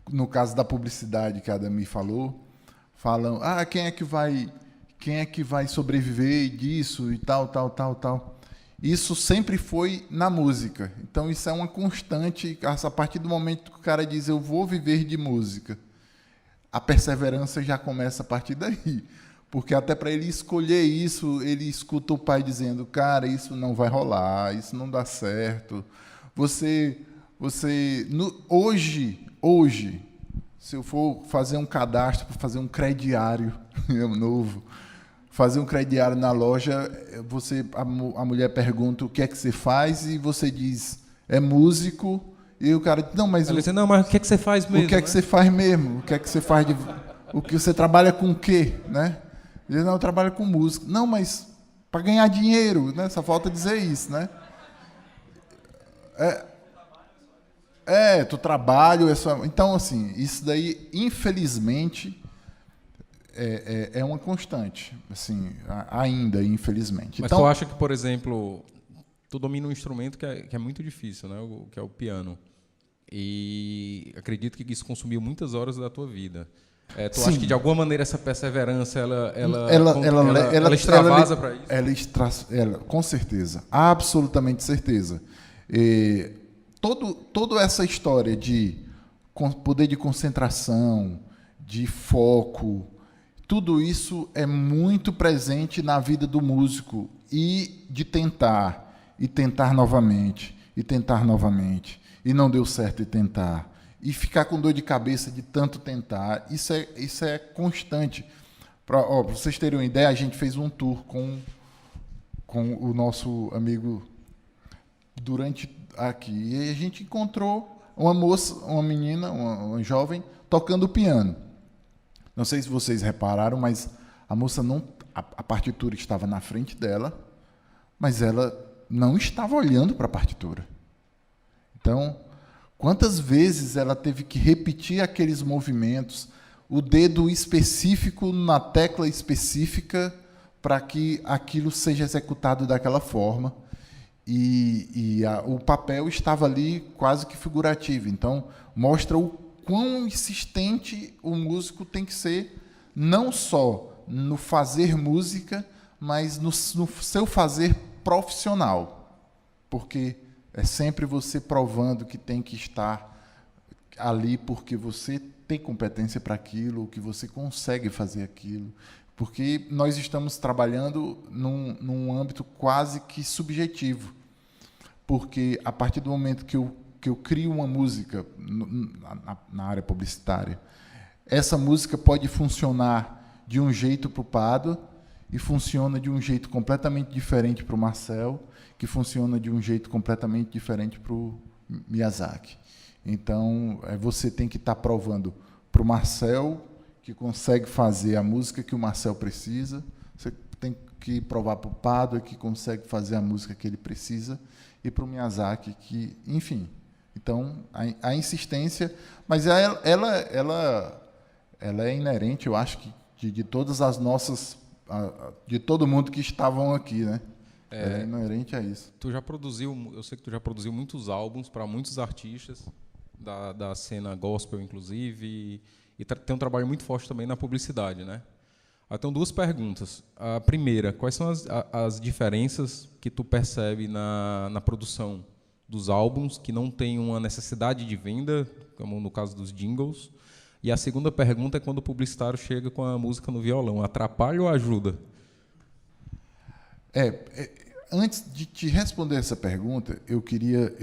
no caso da publicidade que a Adami falou, falam, quem é que vai sobreviver disso e tal. Isso sempre foi na música. Então, isso é uma constante. A partir do momento que o cara diz, eu vou viver de música, a perseverança já começa a partir daí. Porque até para ele escolher isso, ele escuta o pai dizendo, cara, isso não vai rolar, isso não dá certo. Hoje, se eu for fazer um cadastro, fazer um crediário novo, fazer um crediário na loja, a mulher pergunta o que é que você faz e você diz, é músico, e o cara diz, mas o que é que você faz mesmo? O que é que você faz mesmo? O que é que você faz o que você trabalha com o quê, né? Ele diz, não, eu trabalho com música. Não, mas para ganhar dinheiro, né? Só falta dizer isso, né? Tu trabalho, Então, assim, isso daí, infelizmente, é uma constante, assim, ainda, infelizmente. Mas tu acha que, por exemplo, tu domina um instrumento que é muito difícil, né? Que é o piano. E acredito que isso consumiu muitas horas da tua vida. Tu acha que, de alguma maneira, essa perseverança, ela extravasa para isso? Com certeza, absolutamente certeza. Toda essa história de poder de concentração, de foco, tudo isso é muito presente na vida do músico, e de tentar novamente, e não deu certo, e tentar, e ficar com dor de cabeça de tanto tentar. Isso é constante. Para vocês terem uma ideia, a gente fez um tour com o nosso amigo durante aqui, e a gente encontrou uma moça, uma menina, uma jovem, tocando piano. Não sei se vocês repararam, mas a moça a partitura estava na frente dela, mas ela não estava olhando para a partitura. Então, quantas vezes ela teve que repetir aqueles movimentos, o dedo específico na tecla específica, para que aquilo seja executado daquela forma. E o papel estava ali quase que figurativo. Então, mostra o quão insistente o músico tem que ser, não só no fazer música, mas no seu fazer profissional. Porque é sempre você provando que tem que estar ali porque você tem competência para aquilo, que você consegue fazer aquilo. Porque nós estamos trabalhando num âmbito quase que subjetivo. Porque, a partir do momento que eu crio uma música na área publicitária, essa música pode funcionar de um jeito para o Pádua, e funciona de um jeito completamente diferente para o Marcel, que funciona de um jeito completamente diferente para o Miyazaki. Então, você tem que estar provando para o Marcel, que consegue fazer a música que o Marcel precisa, você tem que provar para o Pádua, que consegue fazer a música que ele precisa, e para o Miyazaki, que, enfim. Então, a insistência, mas ela é inerente, eu acho, que de todas as nossas de todo mundo que estavam aqui, né? É inerente a isso. Eu sei que tu já produziu muitos álbuns para muitos artistas da cena gospel, inclusive, e tem um trabalho muito forte também na publicidade, né? Eu tenho duas perguntas. A primeira, quais são as diferenças que tu percebe na produção dos álbuns que não tem uma necessidade de venda, como no caso dos jingles? E a segunda pergunta é quando o publicitário chega com a música no violão, atrapalha ou ajuda? Antes de te responder essa pergunta, eu queria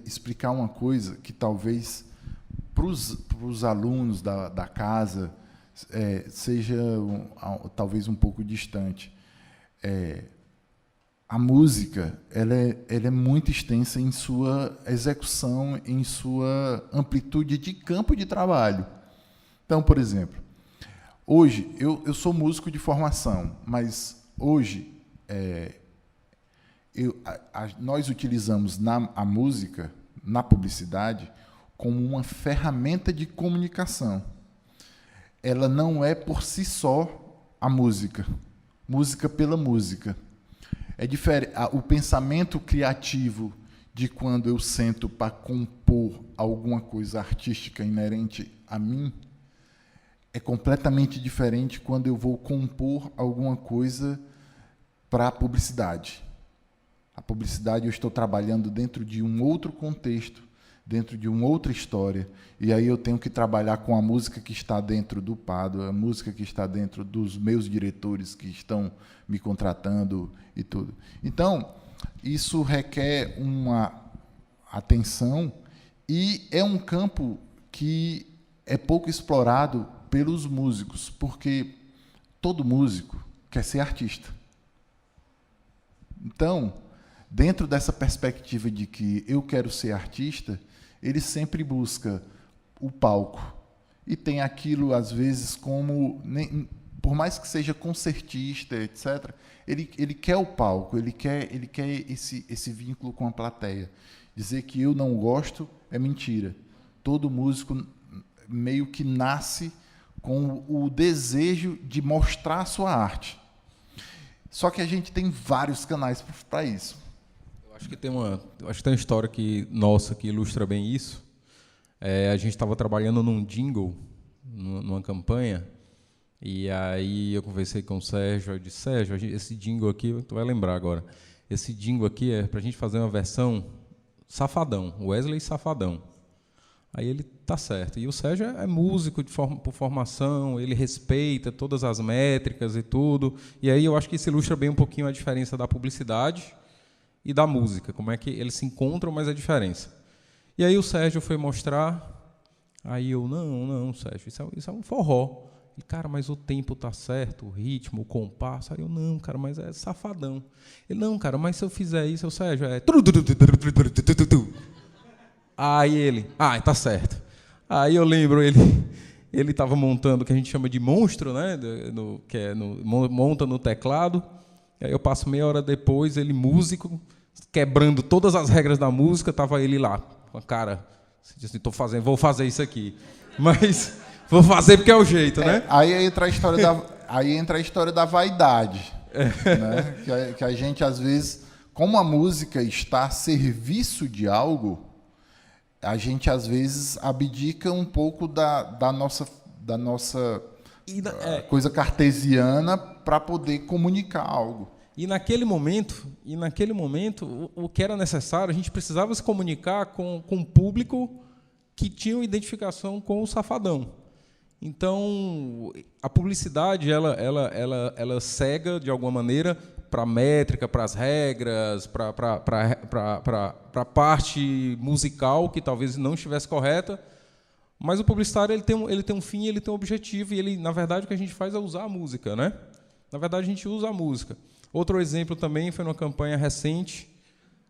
explicar uma coisa que talvez para os alunos da casa seja talvez um pouco distante. A música ela é muito extensa em sua execução, em sua amplitude de campo de trabalho. Então, por exemplo, hoje eu sou músico de formação, mas hoje nós utilizamos a música na publicidade como uma ferramenta de comunicação. Ela não é por si só a música pela música. É diferente. O pensamento criativo de quando eu sento para compor alguma coisa artística inerente a mim é completamente diferente quando eu vou compor alguma coisa para a publicidade. A publicidade eu estou trabalhando dentro de um outro contexto, dentro de uma outra história, e aí eu tenho que trabalhar com a música que está dentro do Pado, a música que está dentro dos meus diretores que estão me contratando e tudo. Então, isso requer uma atenção e é um campo que é pouco explorado pelos músicos, porque todo músico quer ser artista. Então, dentro dessa perspectiva de que eu quero ser artista, ele sempre busca o palco. E tem aquilo, às vezes, como... por mais que seja concertista, etc., ele quer o palco, ele quer esse vínculo com a plateia. Dizer que eu não gosto é mentira. Todo músico meio que nasce com o desejo de mostrar a sua arte. Só que a gente tem vários canais para isso. Acho que tem uma história nossa que ilustra bem isso. A gente estava trabalhando num jingle, numa campanha, e aí eu conversei com o Sérgio, eu disse, Sérgio, esse jingle aqui, tu vai lembrar agora, esse jingle aqui é para a gente fazer uma versão Safadão, Wesley Safadão. Aí ele, tá certo. E o Sérgio é músico por formação, ele respeita todas as métricas e tudo, e aí eu acho que isso ilustra bem um pouquinho a diferença da publicidade e da música, como é que eles se encontram, mas a diferença. E aí o Sérgio foi mostrar, aí eu, não, Sérgio, isso é um forró. Ele, cara, mas o tempo tá certo, o ritmo, o compasso. Aí eu, não, cara, mas é Safadão. Ele, não, cara, mas se eu fizer isso, o Sérgio, é... Aí ele, tá certo. Aí eu lembro, ele estava montando o que a gente chama de monstro, né, monta no teclado. Aí eu passo meia hora depois, ele músico, quebrando todas as regras da música, estava ele lá, com a cara, assim, vou fazer isso aqui, mas vou fazer porque é o jeito, né? Aí entra a história da vaidade, né? Que a gente, às vezes, como a música está a serviço de algo, a gente, às vezes, abdica um pouco da nossa coisa cartesiana para poder comunicar algo. E naquele momento, o que era necessário, a gente precisava se comunicar com um público que tinha uma identificação com o Safadão. Então, a publicidade, ela cega, de alguma maneira, para a métrica, para as regras, para a parte musical, que talvez não estivesse correta, mas o publicitário ele tem um fim, ele tem um objetivo, e na verdade, o que a gente faz é usar a música, né? Na verdade, a gente usa a música. Outro exemplo também foi numa campanha recente.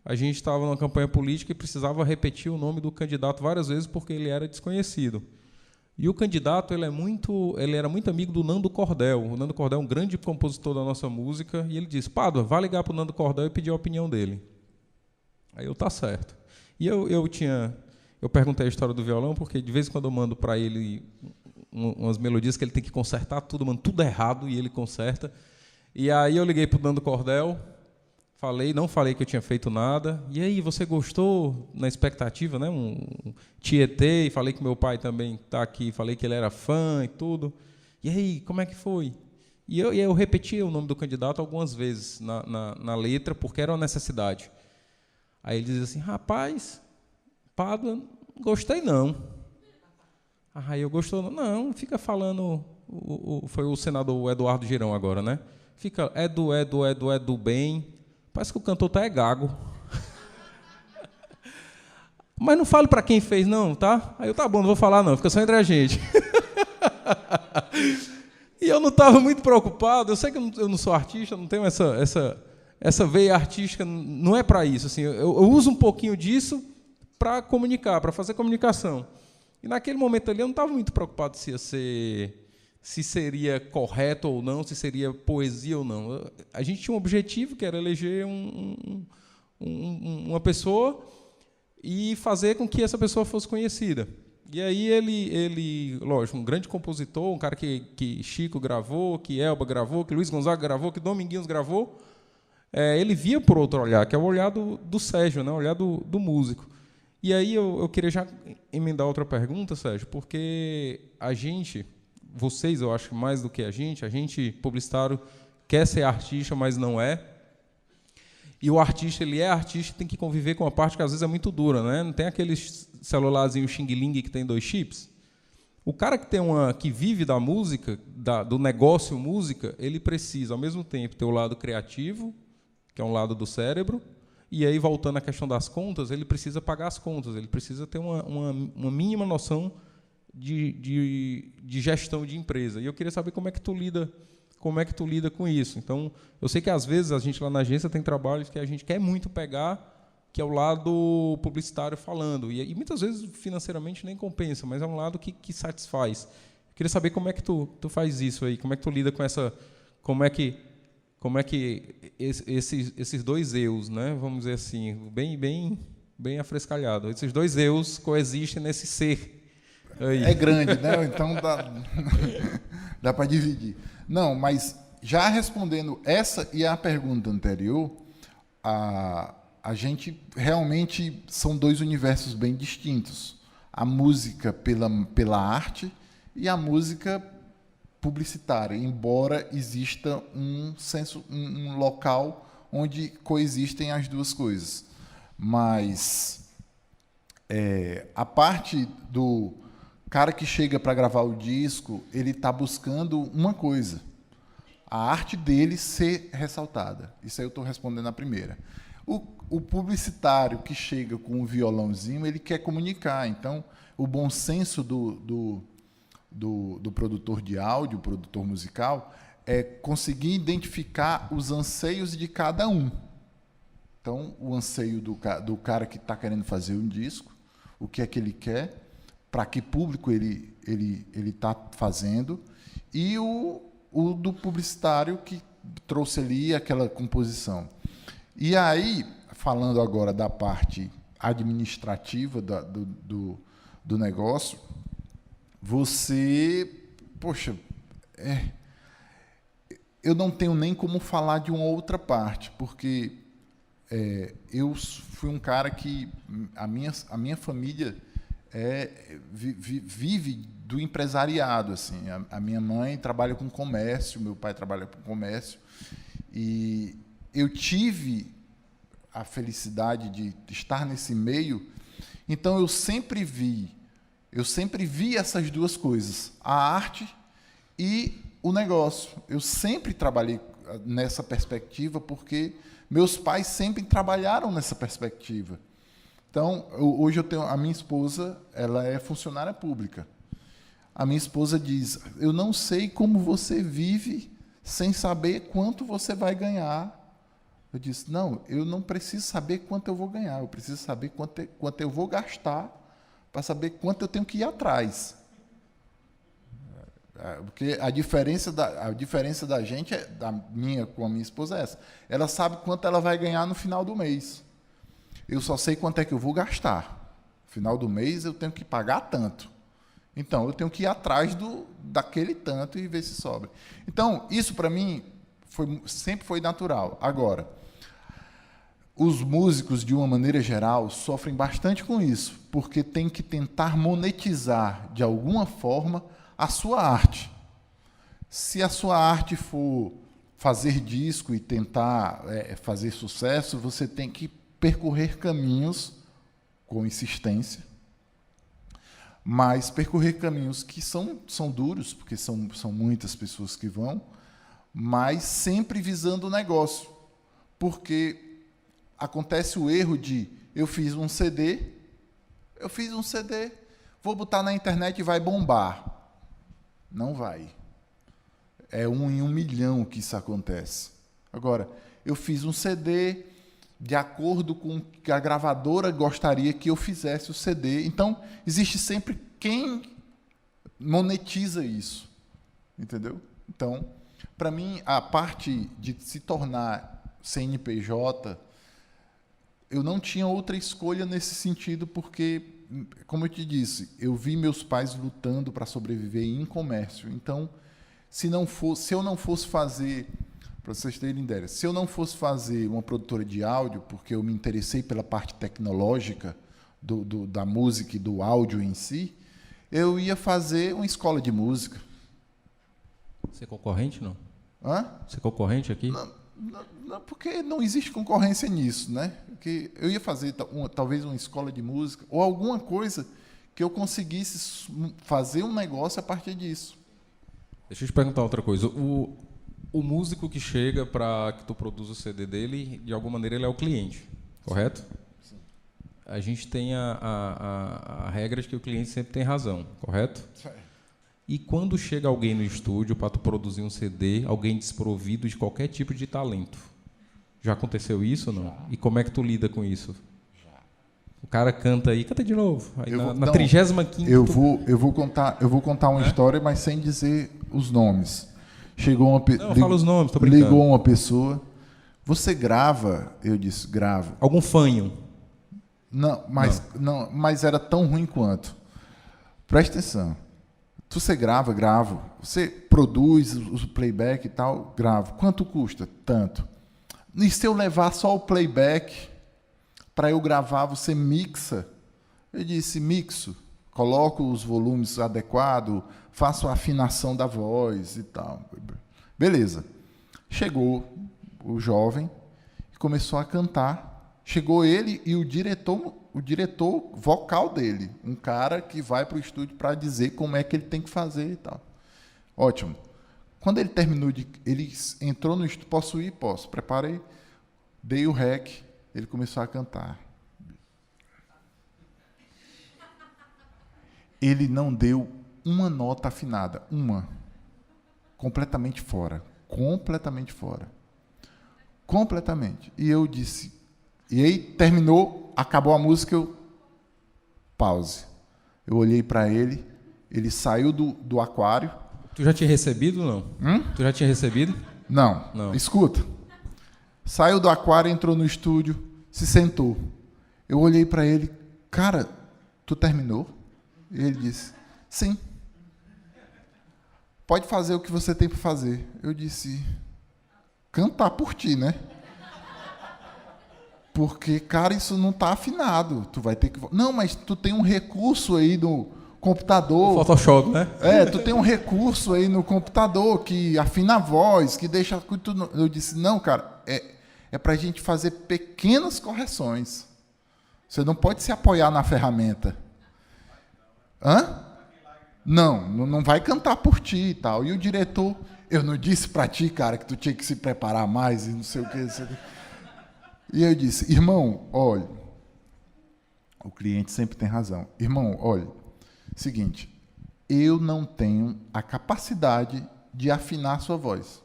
A gente estava numa campanha política e precisava repetir o nome do candidato várias vezes porque ele era desconhecido. E o candidato ele era muito amigo do Nando Cordel. O Nando Cordel é um grande compositor da nossa música, e ele disse, Pádua, vai ligar para o Nando Cordel e pedir a opinião dele. Aí eu, tá certo. E eu perguntei a história do violão, porque de vez em quando eu mando para ele umas melodias que ele tem que consertar tudo, mando tudo errado, e ele conserta. E aí eu liguei para o Nando Cordel, não falei que eu tinha feito nada. E aí, você gostou, na expectativa, né? Tietê, falei que meu pai também está aqui, falei que ele era fã e tudo. E aí, como é que foi? E eu repeti o nome do candidato algumas vezes na letra, porque era uma necessidade. Aí ele diz assim, rapaz, Pádua, gostei não. Aí eu gostou, não, fica falando, foi o senador Eduardo Girão agora, né? Fica, é do bem, parece que o cantor tá gago. Mas não fale para quem fez não, tá? Aí eu, tá bom, não vou falar não, fica só entre a gente. E eu não estava muito preocupado, eu sei que eu não sou artista, não tenho essa veia artística, não é para isso. Assim, eu uso um pouquinho disso para comunicar, para fazer comunicação. E naquele momento ali eu não estava muito preocupado se seria correto ou não, se seria poesia ou não. A gente tinha um objetivo, que era eleger uma pessoa e fazer com que essa pessoa fosse conhecida. E aí ele, lógico, um grande compositor, um cara que Chico gravou, que Elba gravou, que Luiz Gonzaga gravou, que Dominguinhos gravou, ele via por outro olhar, que é o olhar do Sérgio, né? O olhar do músico. E aí eu queria já emendar outra pergunta, Sérgio, porque a gente, vocês, eu acho que mais do que a gente publicitário, quer ser artista, mas não é. E o artista, ele é artista e tem que conviver com uma parte que às vezes é muito dura, né? Não tem aqueles celularzinho Xing Ling que tem 2 chips. O cara que vive da música, do negócio música, ele precisa, ao mesmo tempo, ter o lado criativo, que é um lado do cérebro, e aí, voltando à questão das contas, ele precisa pagar as contas, ele precisa ter uma mínima noção de gestão de empresa. E eu queria saber como é que tu lida com isso. Então, eu sei que às vezes a gente lá na agência tem trabalhos que a gente quer muito pegar, que é o lado publicitário falando, e muitas vezes financeiramente nem compensa, mas é um lado que satisfaz. Eu queria saber como é que tu faz isso aí, como é que tu lida com essa, como é que esses dois eus, né, vamos dizer assim, bem afrescalhado, esses dois eus coexistem nesse ser aí. É grande, né? Então dá para dividir. Não, mas já respondendo essa e a pergunta anterior, a gente realmente são 2 universos bem distintos. A música pela arte e a música publicitária, embora exista um local onde coexistem as duas coisas. Mas a parte do cara que chega para gravar o disco, ele está buscando uma coisa, a arte dele ser ressaltada. Isso aí eu estou respondendo a primeira. O publicitário que chega com um violãozinho, ele quer comunicar. Então, o bom senso do produtor de áudio, produtor musical, é conseguir identificar os anseios de cada um. Então, o anseio do cara que está querendo fazer um disco, o que é que ele quer, para que público ele está fazendo, e o do publicitário que trouxe ali aquela composição. E aí, falando agora da parte administrativa do negócio, você... Poxa, eu não tenho nem como falar de uma outra parte, porque eu fui um cara que... A minha família vive do empresariado. Assim. A minha mãe trabalha com comércio, meu pai trabalha com comércio, e eu tive a felicidade de estar nesse meio, então eu sempre vi essas duas coisas, a arte e o negócio. Eu sempre trabalhei nessa perspectiva, porque meus pais sempre trabalharam nessa perspectiva. Então, hoje eu tenho a minha esposa, ela é funcionária pública. A minha esposa diz: eu não sei como você vive sem saber quanto você vai ganhar. Eu disse: não, eu não preciso saber quanto eu vou ganhar, eu preciso saber quanto eu vou gastar para saber quanto eu tenho que ir atrás. Porque a diferença da gente, da minha com a minha esposa, é essa. Ela sabe quanto ela vai ganhar no final do mês. Eu só sei quanto é que eu vou gastar. No final do mês eu tenho que pagar tanto. Então, eu tenho que ir atrás daquele tanto e ver se sobra. Então, isso para mim sempre foi natural. Agora, os músicos, de uma maneira geral, sofrem bastante com isso, porque tem que tentar monetizar, de alguma forma, a sua arte. Se a sua arte for fazer disco e tentar fazer sucesso, você tem que percorrer caminhos com insistência, mas percorrer caminhos que são duros, porque são muitas pessoas que vão, mas sempre visando o negócio. Porque acontece o erro de eu fiz um CD, vou botar na internet e vai bombar. Não vai. É 1 em 1 milhão que isso acontece. Agora, eu fiz um CD de acordo com o que a gravadora gostaria que eu fizesse o CD. Então, existe sempre quem monetiza isso. Entendeu? Então, para mim, a parte de se tornar CNPJ, eu não tinha outra escolha nesse sentido, porque, como eu te disse, eu vi meus pais lutando para sobreviver em comércio. Então, se eu não fosse fazer, para vocês terem ideia, se eu não fosse fazer uma produtora de áudio, porque eu me interessei pela parte tecnológica da música e do áudio em si, eu ia fazer uma escola de música. Você é concorrente, não? Hã? Você é concorrente aqui? Não, porque não existe concorrência nisso, né? Porque eu ia fazer talvez uma escola de música ou alguma coisa que eu conseguisse fazer um negócio a partir disso. Deixa eu te perguntar outra coisa. O músico que chega para que tu produza o CD dele, de alguma maneira ele é o cliente, correto? Sim. A gente tem a regra de que o cliente sempre tem razão, correto? Certo. E quando chega alguém no estúdio para tu produzir um CD, alguém desprovido de qualquer tipo de talento? Já aconteceu isso ou não? Já. E como é que tu lida com isso? Já. O cara canta aí, canta de novo. Aí na 35ª... Eu vou contar uma história, mas sem dizer os nomes. Chegou uma pessoa... Não, fala os nomes, tô brincando. Ligou uma pessoa. Você grava? Eu disse, gravo. Algum fanho? Não, mas era tão ruim quanto. Presta atenção. Você grava, gravo. Você produz o playback e tal, gravo. Quanto custa? Tanto. E se eu levar só o playback para eu gravar, você mixa? Eu disse, mixo. Coloco os volumes adequados, faço a afinação da voz e tal. Beleza. Chegou o jovem e começou a cantar. Chegou ele e o diretor vocal dele, um cara que vai para o estúdio para dizer como é que ele tem que fazer e tal. Ótimo. Quando ele terminou, ele entrou no estúdio, posso ir? Posso. Preparei, dei o rec, ele começou a cantar. Ele não deu uma nota afinada, uma. Completamente fora. Completamente fora. Completamente. E eu disse... E aí terminou, acabou a música, eu... Pause. Eu olhei para ele, ele saiu do aquário. Tu já tinha recebido ou não? Tu já tinha recebido? Não. Escuta. Saiu do aquário, entrou no estúdio, se sentou. Eu olhei para ele, cara, tu terminou? E ele disse, sim. Pode fazer o que você tem para fazer. Eu disse, cantar por ti, né? Porque, cara, isso não está afinado. Tu vai ter que... Não, mas tu tem um recurso aí no computador. Photoshop, né? Tu tem um recurso aí no computador que afina a voz, que deixa... Eu disse, não, cara, é para a gente fazer pequenas correções. Você não pode se apoiar na ferramenta. Hã? Não vai cantar por ti e tal. E o diretor, eu não disse para ti, cara, que tu tinha que se preparar mais e não sei o que. E eu disse, irmão, olha, o cliente sempre tem razão. Irmão, olha, seguinte, eu não tenho a capacidade de afinar a sua voz.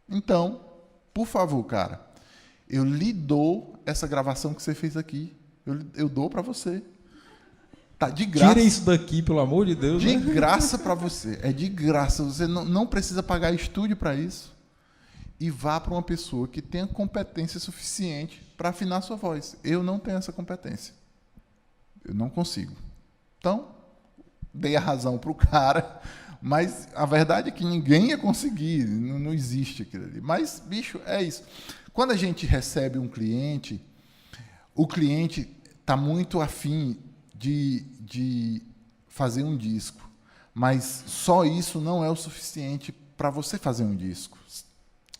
Então, por favor, cara, eu lhe dou essa gravação que você fez aqui. Eu dou para você. Tá de graça. Tira isso daqui, pelo amor de Deus. De graça para você. É de graça. Você não precisa pagar estúdio para isso. E vá para uma pessoa que tenha competência suficiente para afinar a sua voz. Eu não tenho essa competência. Eu não consigo. Então, dei a razão para o cara, Mas a verdade é que ninguém ia conseguir, não existe aquilo ali. Mas, bicho, é isso. Quando a gente recebe um cliente, o cliente está muito afim de fazer um disco. Mas só isso não é o suficiente para você fazer um disco,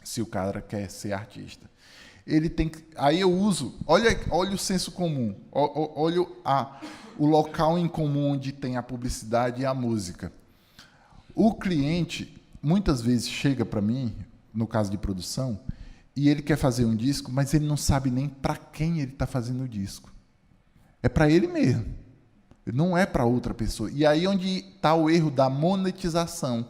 se o cara quer ser artista. Ele tem que, aí eu uso, olha o senso comum, olha o local em comum onde tem a publicidade e a música. O cliente, muitas vezes, chega para mim, no caso de produção, e ele quer fazer um disco, mas ele não sabe nem para quem ele está fazendo o disco. É para ele mesmo. Não é para outra pessoa. E aí onde está o erro da monetização.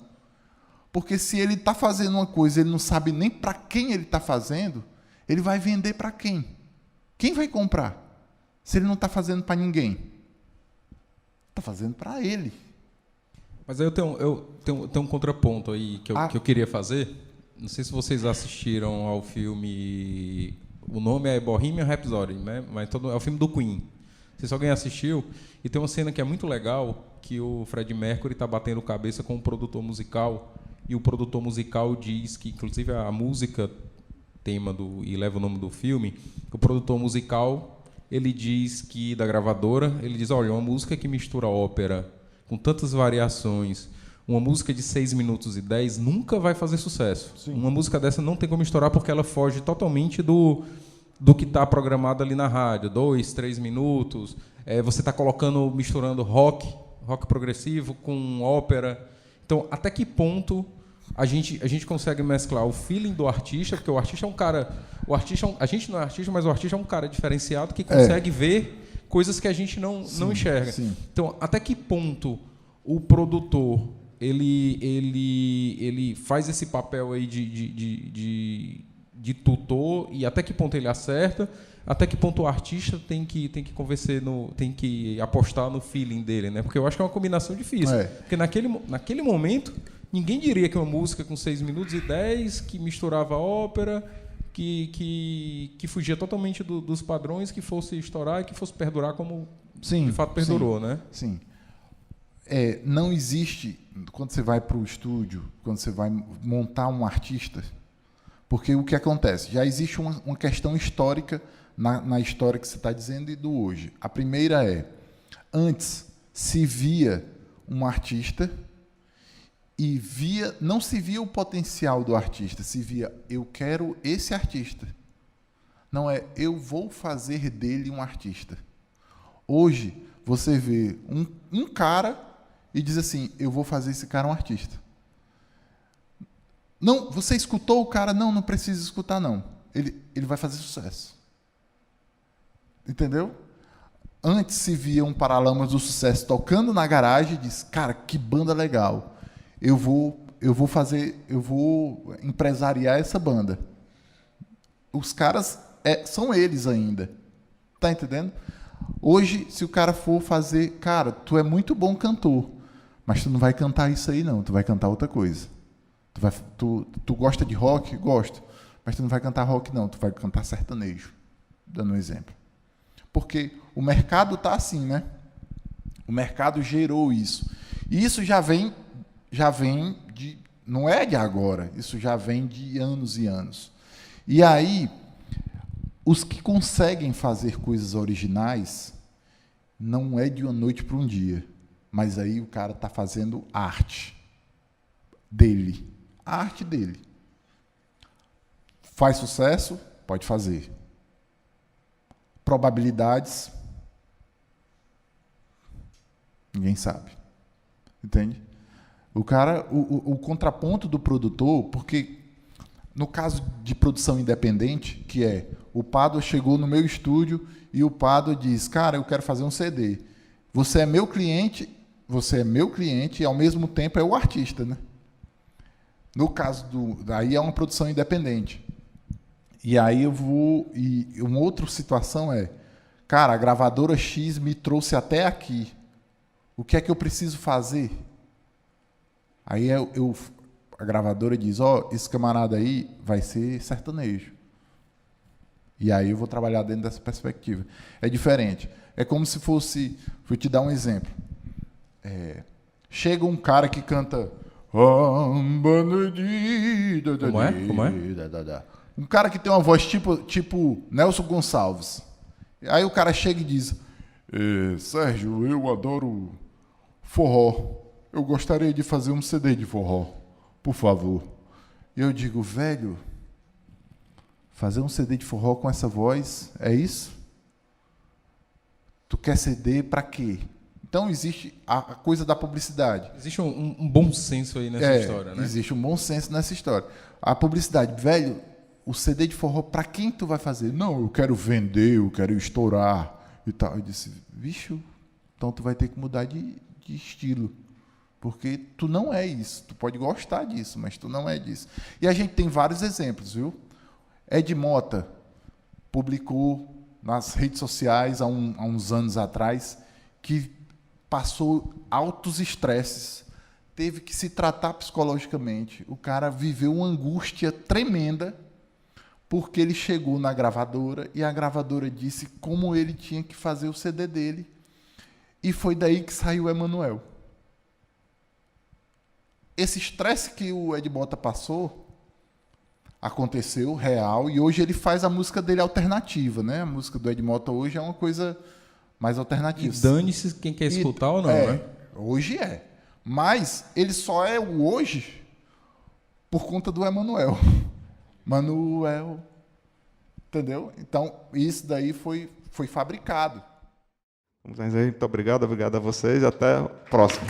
Porque se ele está fazendo uma coisa, ele não sabe nem para quem ele está fazendo, ele vai vender para quem? Quem vai comprar? Se ele não está fazendo para ninguém. Está fazendo para ele. Mas aí eu tenho um contraponto aí que eu queria fazer. Não sei se vocês assistiram ao filme... O nome é Bohemian Rhapsody, né? Mas é o filme do Queen. Não sei se alguém assistiu. E tem uma cena que é muito legal, que o Freddie Mercury está batendo cabeça com um produtor musical, e o produtor musical diz que, inclusive, a música, tema e leva o nome do filme, o produtor musical, ele diz que, da gravadora, ele diz, olha, uma música que mistura ópera com tantas variações, uma música de 6 minutos e 10 nunca vai fazer sucesso. Sim. Uma música dessa não tem como estourar porque ela foge totalmente do que está programado ali na rádio. 2, 3 minutos. Você está misturando rock progressivo com ópera. Então, até que ponto a gente consegue mesclar o feeling do artista, porque o artista é um cara... a gente não é artista, mas o artista é um cara diferenciado que consegue ver coisas que a gente não enxerga. Sim. Então, até que ponto o produtor ele faz esse papel aí de tutor, e até que ponto ele acerta, até que ponto o artista tem que convencer, tem que apostar no feeling dele, né? Porque eu acho que é uma combinação difícil. Porque naquele momento, ninguém diria que uma música com 6 minutos e 10, que misturava ópera, que fugia totalmente dos padrões, que fosse estourar e que fosse perdurar como de fato perdurou, né? Sim. Não existe, quando você vai para o estúdio, quando você vai montar um artista, porque o que acontece? Já existe uma questão histórica na história que você está dizendo e do hoje. A primeira antes se via um artista e não se via o potencial do artista, se via, eu quero esse artista. Não eu vou fazer dele um artista. Hoje, você vê um cara e diz assim, eu vou fazer esse cara um artista. Não, você escutou o cara? Não precisa escutar, não. Ele vai fazer sucesso. Entendeu? Antes se via um Paralamas do Sucesso tocando na garagem e diz, cara, que banda legal. Eu vou empresariar essa banda. Os caras são eles ainda. Tá entendendo? Hoje, se o cara for fazer, cara, tu é muito bom cantor, mas tu não vai cantar isso aí, não. Tu vai cantar outra coisa. Tu gosta de rock? Gosto. Mas tu não vai cantar rock, não. Tu vai cantar sertanejo. Dando um exemplo. Porque o mercado está assim, né? O mercado gerou isso. E isso já vem de... Não é de agora. Isso já vem de anos e anos. E aí, os que conseguem fazer coisas originais, não é de uma noite para um dia. Mas aí o cara está fazendo arte dele. A arte dele. Faz sucesso? Pode fazer. Probabilidades? Ninguém sabe. Entende? O cara, o contraponto do produtor, porque no caso de produção independente, que o Pádua chegou no meu estúdio e o Pádua diz, cara, eu quero fazer um CD. Você é meu cliente e ao mesmo tempo é o artista, né? No caso daí é uma produção independente. E aí e uma outra situação cara, a gravadora X me trouxe até aqui. O que é que eu preciso fazer? Aí a gravadora diz, esse camarada aí vai ser sertanejo. E aí eu vou trabalhar dentro dessa perspectiva. É diferente. É como se fosse... Vou te dar um exemplo. Chega um cara que canta Como é? Como é? Um cara que tem uma voz tipo Nelson Gonçalves. Aí o cara chega e diz: Sérgio, eu adoro forró. Eu gostaria de fazer um CD de forró, por favor. E eu digo: velho, fazer um CD de forró com essa voz, é isso? Tu quer CD para quê? Então existe a coisa da publicidade. Existe um bom senso aí nessa história, né? Existe um bom senso nessa história. A publicidade, velho, o CD de forró, para quem tu vai fazer? Não, eu quero vender, eu quero estourar e tal. Eu disse: bicho, então tu vai ter que mudar de estilo. Porque tu não é isso. Tu pode gostar disso, mas tu não é disso. E a gente tem vários exemplos, viu? Ed Mota publicou nas redes sociais há uns anos atrás que passou altos estresses, teve que se tratar psicologicamente. O cara viveu uma angústia tremenda porque ele chegou na gravadora e a gravadora disse como ele tinha que fazer o CD dele. E foi daí que saiu o Emanuel. Esse estresse que o Ed Mota passou aconteceu, real, e hoje ele faz a música dele alternativa, né? A música do Ed Mota hoje é uma coisa mais alternativa. E dane-se quem quer escutar ou não, né? Hoje é. Mas ele só é o hoje por conta do Emanuel. Manuel. Entendeu? Então, isso daí foi fabricado. Muito obrigado a vocês e até a próxima.